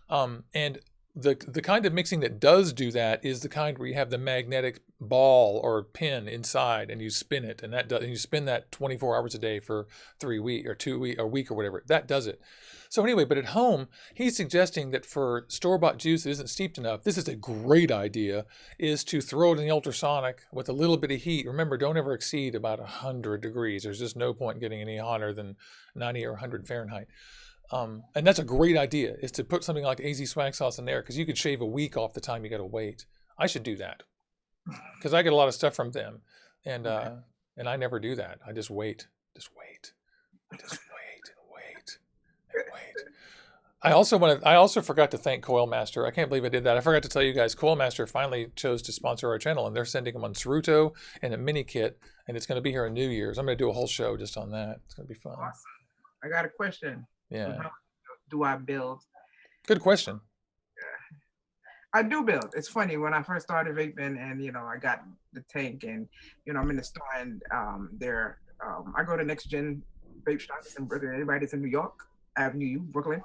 And the kind of mixing that does do that is the kind where you have the magnetic ball or pin inside and you spin it, and you spin that 24 hours a day for 3 weeks or 2 weeks or a week or whatever. That does it. So anyway, but at home, he's suggesting that for store-bought juice that isn't steeped enough, this is a great idea, is to throw it in the ultrasonic with a little bit of heat. Remember, don't ever exceed about 100 degrees. There's just no point in getting any hotter than 90 or 100 Fahrenheit. And that's a great idea, is to put something like AZ Swagg Sauce in there, because you could shave a week off the time you got to wait. I should do that, because I get a lot of stuff from them, and I never do that. I just wait. I just wait and wait and wait. I also forgot to thank Coil Master. I can't believe I did that. I forgot to tell you guys, Coil Master finally chose to sponsor our channel, and they're sending them on Ceruto and a mini kit, and it's going to be here in New Year's. I'm going to do a whole show just on that. It's going to be fun. Awesome. I got a question. Yeah. How do I build? Good question. I do build. It's funny, when I first started vaping and, I got the tank and, I'm in the store and I go to Next Gen Vape Shops and everybody that's in New York, Avenue U, Brooklyn.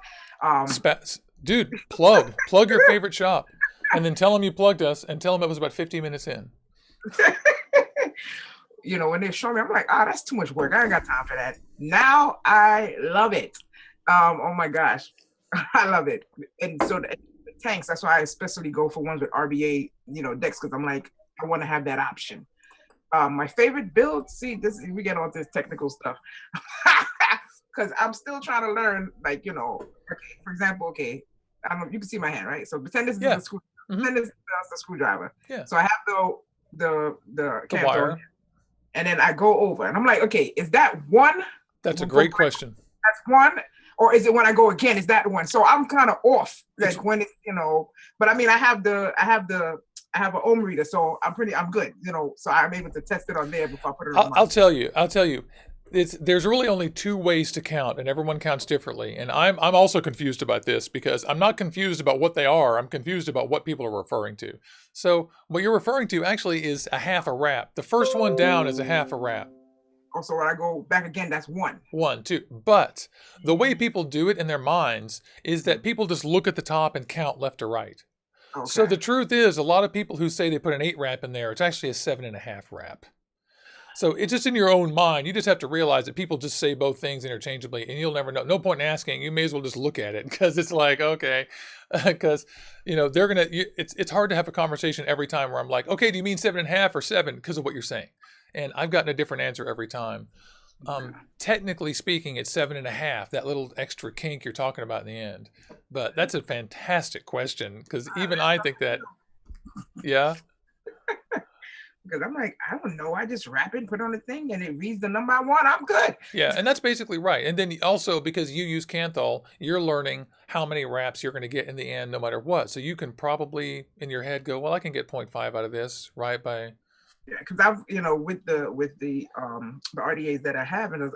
Dude, plug your favorite shop and then tell them you plugged us and tell them it was about 15 minutes in. When they show me, I'm like, that's too much work. I ain't got time for that. Now I love it. Oh my gosh, I love it. And so the tanks, that's why I especially go for ones with RBA, decks, because I'm like, I want to have that option. My favorite build, we get all this technical stuff, because I'm still trying to learn, like, for example, I don't know, you can see my hand, right? So pretend this is the screw, pretend this is the screwdriver. Yeah. So I have the wire. And then I go over and I'm like, okay, is that one? That's a great question. That's one. Or is it when I go again? Is that one? So I'm kind of off, like when it's, but I mean, I have the I have an ohm reader, so I'm good, you know, so I'm able to test it on there before I put it on I'll tell you, there's really only two ways to count, and everyone counts differently. And I'm also confused about this because I'm not confused about what they are. I'm confused about what people are referring to. So what you're referring to actually is a half a wrap. The first one down is a half a wrap. Also, when I go back again, that's one. 1, 2. But the way people do it in their minds is that people just look at the top and count left to right. Okay. So the truth is, a lot of people who say they put an 8 wrap in there, it's actually a 7.5 wrap. So it's just in your own mind. You just have to realize that people just say both things interchangeably, and you'll never know. No point in asking. You may as well just look at it because it's like, okay, because you know they're gonna. It's hard to have a conversation every time where I'm like, okay, do you mean 7.5 or 7? Because of what you're saying, and I've gotten a different answer every time. Technically speaking, it's 7.5. That little extra kink you're talking about in the end, but that's a fantastic question because even I think that, yeah. Because I'm like, I don't know. I just wrap it, put on the thing, and it reads the number I want. I'm good. Yeah, and that's basically right. And then also because you use Canthal, you're learning how many wraps you're going to get in the end, no matter what. So you can probably in your head go, well, I can get 0.5 out of this, right? By yeah, because I've with the RDAs that I have, and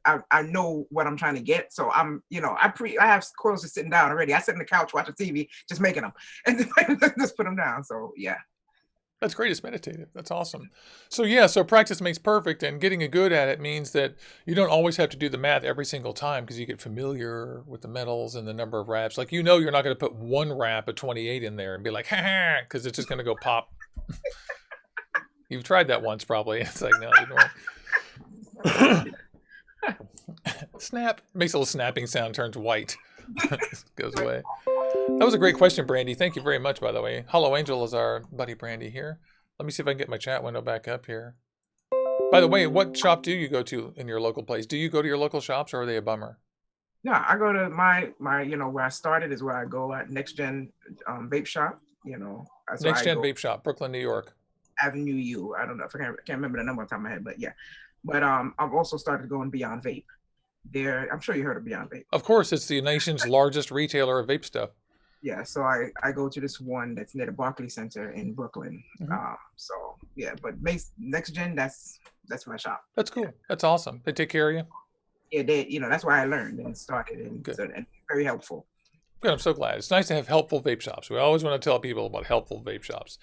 I know what I'm trying to get. So I'm I have coils just sitting down already. I sit on the couch watching TV, just making them, and just put them down. So yeah. That's great. It's meditative. That's awesome. So yeah, so practice makes perfect, and getting good at it means that you don't always have to do the math every single time because you get familiar with the metals and the number of wraps. Like you're not going to put one wrap of 28 in there and be like, ha, because it's just going to go pop. You've tried that once probably. It's like, no, it didn't work. Snap. Makes a little snapping sound, turns white. Goes away. That was a great question, Brandy. Thank you very much, by the way. Hollow Angel is our buddy Brandy here. Let me see if I can get my chat window back up here. By the way, what shop do you go to in your local place? Do you go to your local shops or are they a bummer? No, I go to my where I started is where I go at Next Gen Vape Shop. Next Gen Vape Shop, Brooklyn, New York. Avenue U. I don't know if I can't remember the number on top of my head, but yeah. But I've also started going Beyond Vape. I'm sure you heard of Beyond Vape. Of course, it's the nation's largest retailer of vape stuff. Yeah, so I go to this one that's near the Barclays Center in Brooklyn. Mm-hmm. So yeah, but Next Gen, that's my shop. That's cool. That's awesome. They take care of you. Yeah, that's why I learned and started, and very helpful. Good. I'm so glad. It's nice to have helpful vape shops. We always want to tell people about helpful vape shops.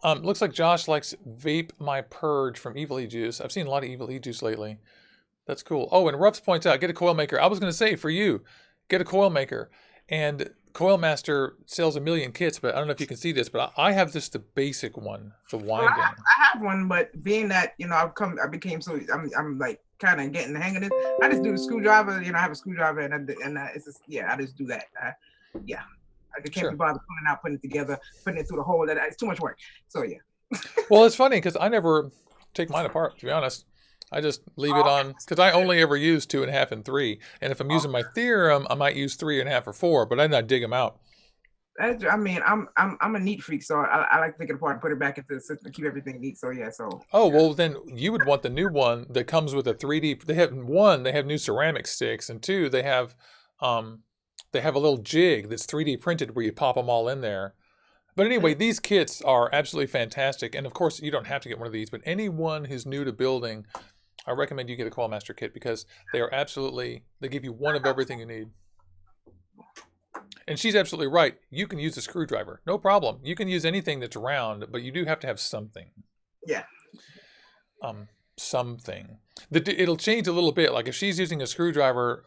Looks like Josh likes Vape My Purge from Evil E Juice. I've seen a lot of Evil E Juice lately. That's cool. Oh, and Ruffs points out, get a coil maker. I was going to say, for you, get a coil maker. And Coil Master sells 1 million kits, but I don't know if you can see this, but I have just the basic one, the winding. Well, I have one, but being that, I became so, I'm like kind of getting the hang of it. I just do the screwdriver, I have a screwdriver, and it's just, I just do that. I can't be bothered pulling out, putting it together, putting it through the hole. It's too much work. So yeah. Well, it's funny because I never take mine apart, to be honest. I just leave it on because I only ever use 2.5 and 3. And if I'm using my theorem, I might use 3.5 or 4, but I not dig them out. I mean, I'm a neat freak, so I like to take it apart and put it back into the system, keep everything neat. So yeah, well, then you would want the new one that comes with a 3D. They have new ceramic sticks, and 2, they have a little jig that's 3D printed where you pop them all in there. But anyway, these kits are absolutely fantastic, and of course, you don't have to get one of these. But anyone who's new to building, I recommend you get a Coil Master kit because they give you one of everything you need. And she's absolutely right. You can use a screwdriver. No problem. You can use anything that's round, but you do have to have something. Yeah. Something. It'll change a little bit. Like if she's using a screwdriver,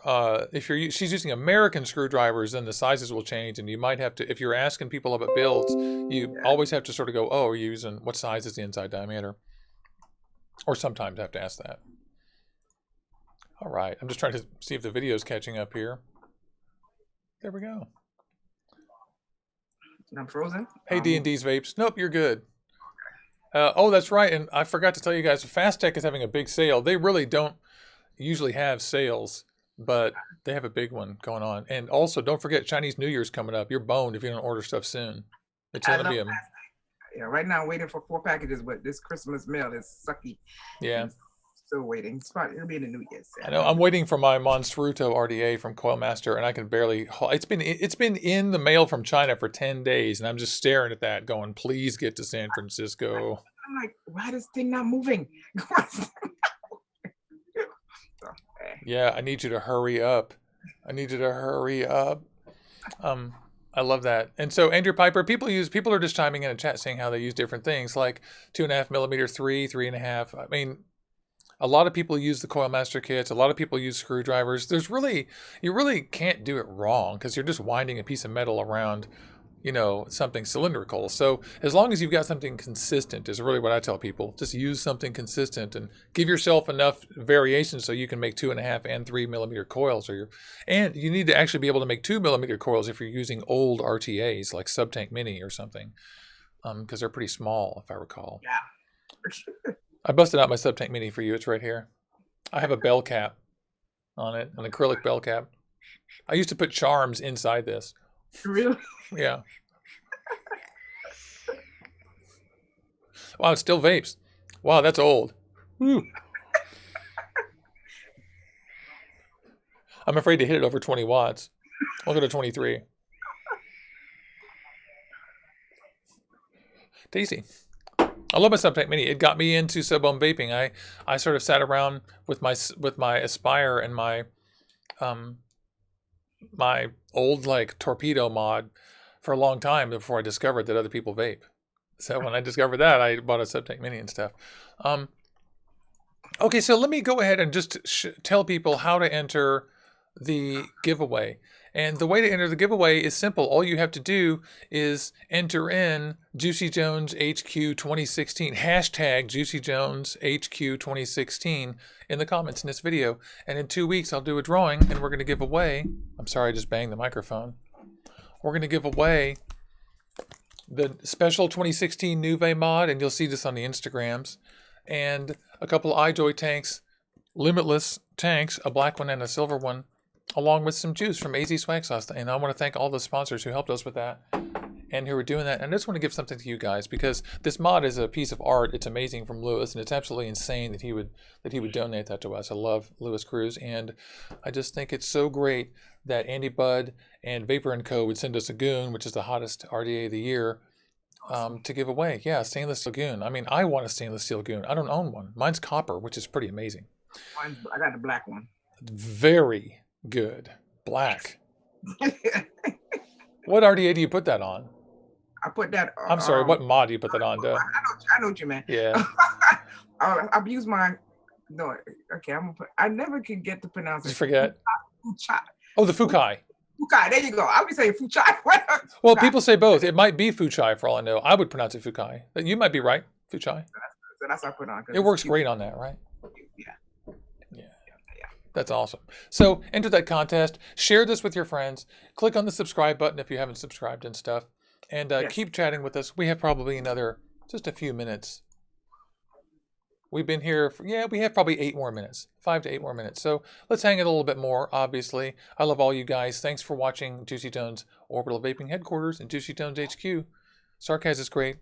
she's using American screwdrivers, then the sizes will change. And you might have to, if you're asking people about builds, you always have to sort of go, oh, are you using, what size is the inside diameter? Or sometimes I have to ask that. All right. I'm just trying to see if the video is catching up here. There we go. I'm frozen. Hey, D&D's Vapes. Nope, you're good. Oh, that's right. And I forgot to tell you guys, Fast Tech is having a big sale. They really don't usually have sales, but they have a big one going on. And also, don't forget, Chinese New Year's coming up. You're boned if you don't order stuff soon. It's going to be right now I'm waiting for 4 packages, but this Christmas mail is sucky. Yeah. Still waiting. It'll be in the new year. I know. I'm waiting for my Monstruto RDA from Coilmaster, and I can barely. It's been in the mail from China for 10 days, and I'm just staring at that, going, "Please get to San Francisco." I'm like, why is this thing not moving? Yeah, I need you to hurry up. I need you to hurry up. I love that. And so Andrew Piper, people are just chiming in a chat saying how they use different things like 2.5 millimeter, 3.5. I mean, a lot of people use the Coilmaster kits. A lot of people use screwdrivers. You really can't do it wrong because you're just winding a piece of metal around, something cylindrical. So as long as you've got something consistent is really what I tell people. Just use something consistent and give yourself enough variation so you can make 2.5 and 3 millimeter coils. And you need to actually be able to make 2 millimeter coils if you're using old RTAs like Subtank Mini or something, because they're pretty small, if I recall. Yeah. I busted out my Subtank Mini for you. It's right here. I have a bell cap on it, an acrylic bell cap. I used to put charms inside this. Really? Yeah. Wow, it still vapes. Wow, that's old. Woo. I'm afraid to hit it over 20 watts. I'll go to 23. Tasty. I love my Subtank Mini. It got me into sub-ohm vaping. I sort of sat around with my Aspire and my my old like torpedo mod for a long time before I discovered that other people vape. So when I discovered that, I bought a Subtank Mini and stuff. Okay, so let me go ahead and just tell people how to enter the giveaway. And the way to enter the giveaway is simple. All you have to do is enter in Juicy Jones HQ 2016, hashtag Juicy Jones HQ 2016 in the comments in this video. And in 2 weeks, I'll do a drawing and we're going to give away, I'm sorry, I just banged the microphone. We're going to give away the special 2016 Nuvemod, and you'll see this on the Instagrams, and a couple of iJoy tanks, limitless tanks, a black one and a silver one, along with some juice from AZ Swagg Sauce. And I want to thank all the sponsors who helped us with that and who are doing that. And I just want to give something to you guys because this mod is a piece of art. It's amazing from Lewis, and it's absolutely insane that he would donate that to us. I love Lewis Cruz, and I just think it's so great that Andy Budd and Vapor & Co. would send us a Goon, which is the hottest RDA of the year, to give away. Yeah, stainless steel Goon. I mean, I want a stainless steel Goon. I don't own one. Mine's copper, which is pretty amazing. I got the black one. Very good. Black. What RDA do you put that on? I put that. I'm sorry. What mod do you put that on? I know what you meant. Yeah. I've used my. No. Okay. I never could get to pronounce it. Did you forget? Fuchai. Oh, the Fukai. Fukai. There you go. I'll be saying Fuchai. Well, people say both. It might be Fuchai for all I know. I would pronounce it Fukai. You might be right. Fuchai. So that's what I put on. It works great on that, right? Yeah. Yeah. That's awesome. So enter that contest. Share this with your friends. Click on the subscribe button if you haven't subscribed and stuff. And keep chatting with us. We have probably just a few minutes. We've been here we have probably 8 more minutes, 5 to 8 more minutes. So let's hang it a little bit more, obviously. I love all you guys. Thanks for watching Juicy Tones Orbital Vaping Headquarters and Juicy Tones HQ. Sarcas is great.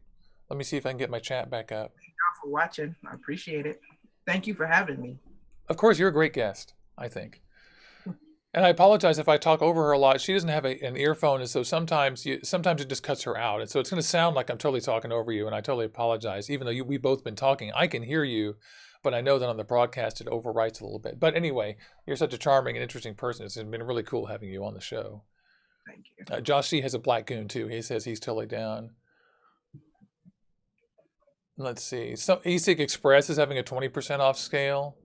Let me see if I can get my chat back up. Thank you for watching. I appreciate it. Thank you for having me. Of course, you're a great guest, I think. And I apologize if I talk over her a lot. She doesn't have an earphone, and so sometimes it just cuts her out. And so it's going to sound like I'm totally talking over you, and I totally apologize. Even though we've both been talking, I can hear you, but I know that on the broadcast it overwrites a little bit. But anyway, you're such a charming and interesting person. It's been really cool having you on the show. Thank you. Josh C. has a black Goon, too. He says he's totally down. Let's see. So eSig Express is having a 20% off scale.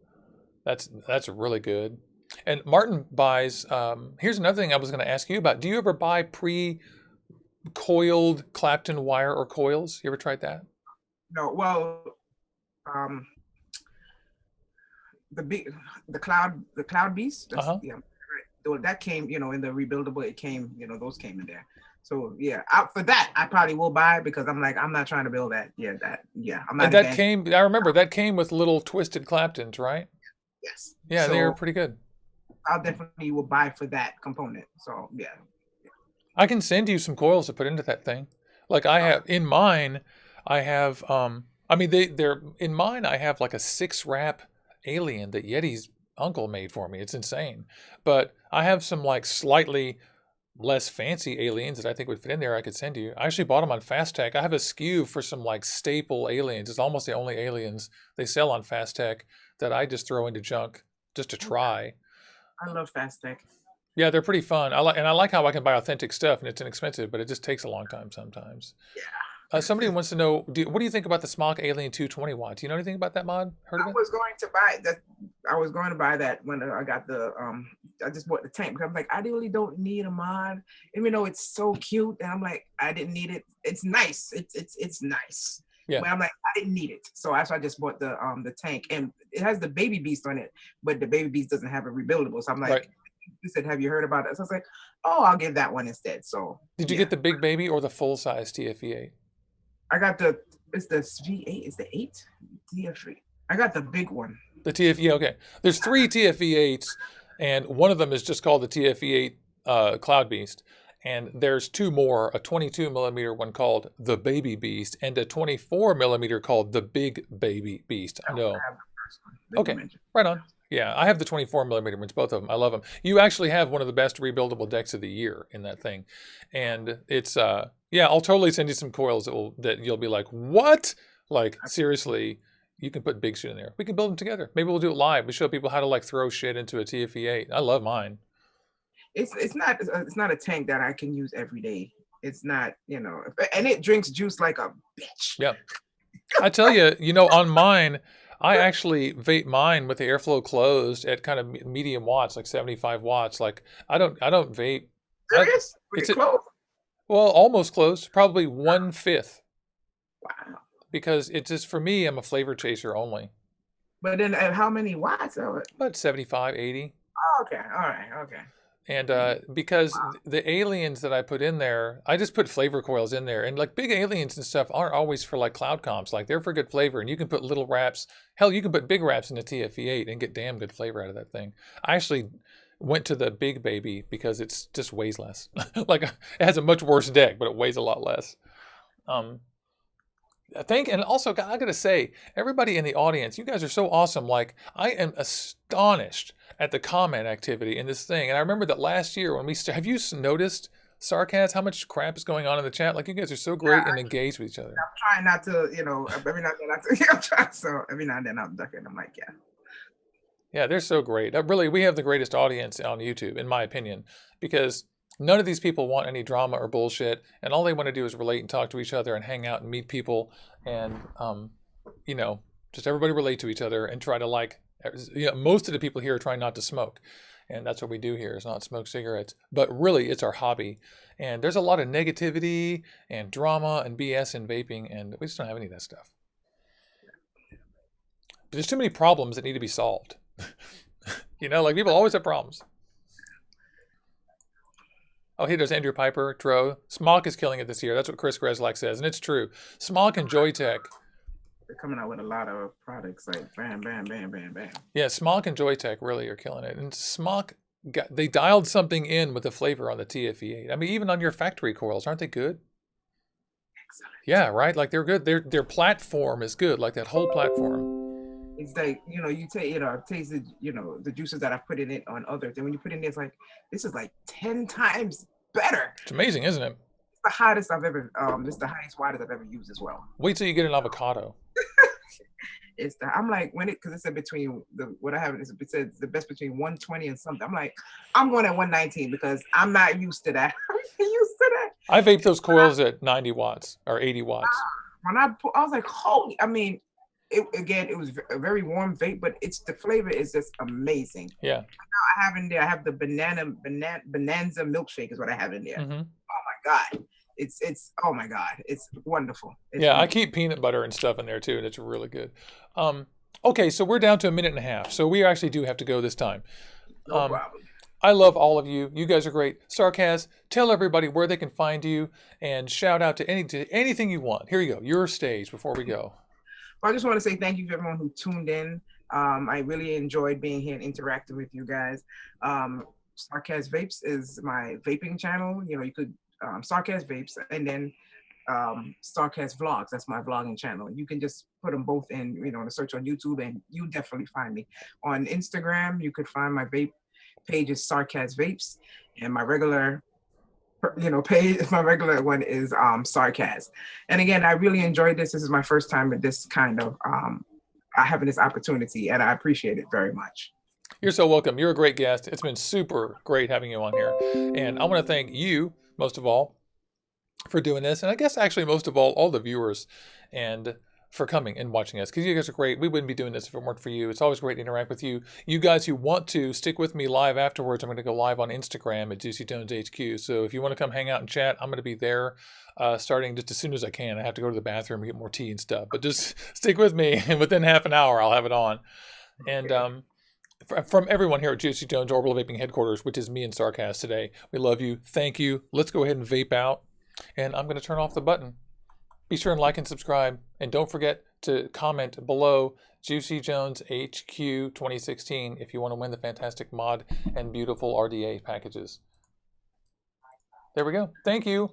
That's really good. And Martin buys, here's another thing I was going to ask you about. Do you ever buy pre-coiled Clapton wire or coils? You ever tried that? No, well, the cloud beast. Yeah, that came, in the rebuildable. It came, those came in there. So yeah, for that I probably will buy because I'm not trying to build that. I'm not. And that came. I remember that came with little twisted Claptons, right? Yes. Yeah, they were pretty good. I'll definitely will buy for that component. So yeah. I can send you some coils to put into that thing. Like I have in mine, I have they're in mine I have like a 6 wrap alien that Yeti's uncle made for me. It's insane. But I have some like slightly less fancy aliens that I think would fit in there. I could send you. I actually bought them on Fast Tech. I have a SKU for some like staple aliens. It's almost the only aliens they sell on Fast Tech that I just throw into junk just to try. I love Fast Tech. Yeah, they're pretty fun. I like how I can buy authentic stuff and it's inexpensive, but it just takes a long time sometimes. Yeah. Somebody wants to know, what do you think about the Smock Alien 220 watt? Do you know anything about that mod? Heard of it? I was going to buy that. I was going to buy that when I got the I just bought the tank because I'm like, I really don't need a mod, even though it's so cute. And I'm like, I didn't need it. It's nice. It's nice. Yeah. But I'm like, I didn't need it. So that's why I just bought the tank. And it has the baby beast on it, but the baby beast doesn't have a rebuildable. So I'm like, he said, have you heard about it? So I was like, oh, I'll give that one instead. So did you get the big baby or the full size TFE8? I got it's the V8, is the 8 TFE. I got the big one. The TFE, okay. There's 3 TFE8s, and one of them is just called the TFE8 Cloud Beast. And there's 2 more, a 22 millimeter one called the Baby Beast, and a 24 millimeter called the Big Baby Beast. I know. Okay, right on. Yeah, I have the 24 millimeter ones, both of them. I love them. You actually have one of the best rebuildable decks of the year in that thing. And it's, yeah, I'll totally send you some coils that you'll be like, what? Like, seriously, you can put big shit in there. We can build them together. Maybe we'll do it live. We show people how to like throw shit into a TFE8. I love mine. It's not a tank that I can use every day. It's not, you know, and it drinks juice like a bitch. Yeah. I tell you, you know, on mine, I actually vape mine with the airflow closed at kind of medium watts, like 75 watts. Like I don't vape. Serious? Closed? Well, almost closed, probably 1/5. Wow. Because it's just, for me, I'm a flavor chaser only. But then how many watts are it? About 75, 80. Oh, okay. All right. Okay. And because the aliens that I put in there, I just put flavor coils in there. And like big aliens and stuff aren't always for like cloud comps. Like they're for good flavor. And you can put little wraps. Hell, you can put big wraps in a TFE8 and get damn good flavor out of that thing. I actually went to the big baby because it's just weighs less. Like it has a much worse deck, but it weighs a lot less. And also, I gotta say, everybody in the audience, you guys are so awesome. Like, I am astonished at the comment activity in this thing. And I remember that last year when have you noticed, Sarcas, how much crap is going on in the chat? Like, you guys are so great and engaged with each other. I'm trying not to, you know, every now and then I'm trying, so every now and then I'm ducking. I'm like, yeah. Yeah, they're so great. Really, we have the greatest audience on YouTube, in my opinion, because none of these people want any drama or bullshit, and all they want to do is relate and talk to each other and hang out and meet people, and you know, just everybody relate to each other and try to like. You know, most of the people here are trying not to smoke, and that's what we do here is not smoke cigarettes. But really, it's our hobby, and there's a lot of negativity and drama and BS in vaping, and we just don't have any of that stuff. But there's too many problems that need to be solved. You know, like people always have problems. Oh, here there's Andrew Piper, Tro. Smock is killing it this year. That's what Chris Greslak says, and it's true. Smock and Joytech. They're coming out with a lot of products like bam, bam, bam, bam, bam. Yeah, Smock and Joytech really are killing it. And Smock, they dialed something in with the flavor on the TFE8. I mean, even on your factory coils, aren't they good? Excellent. Yeah, right? Like they're good. Their platform is good, like that whole platform. It's like, you know, you take, you know, I've tasted, you know, the juices that I've put in it on others. And when you put in it, it's like, this is like 10 times better. It's amazing, isn't it? It's the hottest I've ever, this is the highest watters I've ever used as well. Wait till you get an avocado. I'm like, because it said between what I have, it said the best between 120 and something. I'm like, I'm going at 119 because I'm not used to that. I'm used to that. I vape those coils at 90 watts or 80 watts. When I was like, holy, I mean, it was a very warm vape, but the flavor is just amazing. Yeah. Now I have in there, I have the bonanza milkshake is what I have in there. Mm-hmm. Oh my God. It's oh my God, it's wonderful. It's wonderful. I keep peanut butter and stuff in there too, and it's really good. Okay, so we're down to a minute and a half, so we actually do have to go this time. No problem. I love all of you. You guys are great. Sarcas, tell everybody where they can find you, and shout out to anything you want. Here you go, your stage before we go. Well, I just want to say thank you to everyone who tuned in. I really enjoyed being here and interacting with you guys. Sarcas Vapes is my vaping channel. You know, you could Sarcas Vapes, and then Sarcas Vlogs. That's my vlogging channel. You can just put them both in, you know, in a search on YouTube, and you definitely find me. On Instagram, you could find my vape page is Sarcas Vapes, and my regular, you know, page, my regular one is Sarcas. And again, I really enjoyed this. This is my first time at this kind of having this opportunity, and I appreciate it very much. You're so welcome. You're a great guest. It's been super great having you on here. And I want to thank you, most of all, for doing this. And I guess actually most of all the viewers, and for coming and watching us, because you guys are great. We wouldn't be doing this if it weren't for you. It's always great to interact with you. You guys who want to stick with me live afterwards, I'm going to go live on Instagram at Juicy Jones HQ. So if you want to come hang out and chat, I'm going to be there starting just as soon as I can. I have to go to the bathroom and get more tea and stuff. But just stick with me, and within half an hour, I'll have it on. And from everyone here at Juicy Jones Orbital Vaping Headquarters, which is me and Sarcas today, we love you. Thank you. Let's go ahead and vape out. And I'm going to turn off the button. Be sure and like and subscribe. And don't forget to comment below Juicy Jones HQ 2016 if you want to win the fantastic mod and beautiful RDA packages. There we go. Thank you.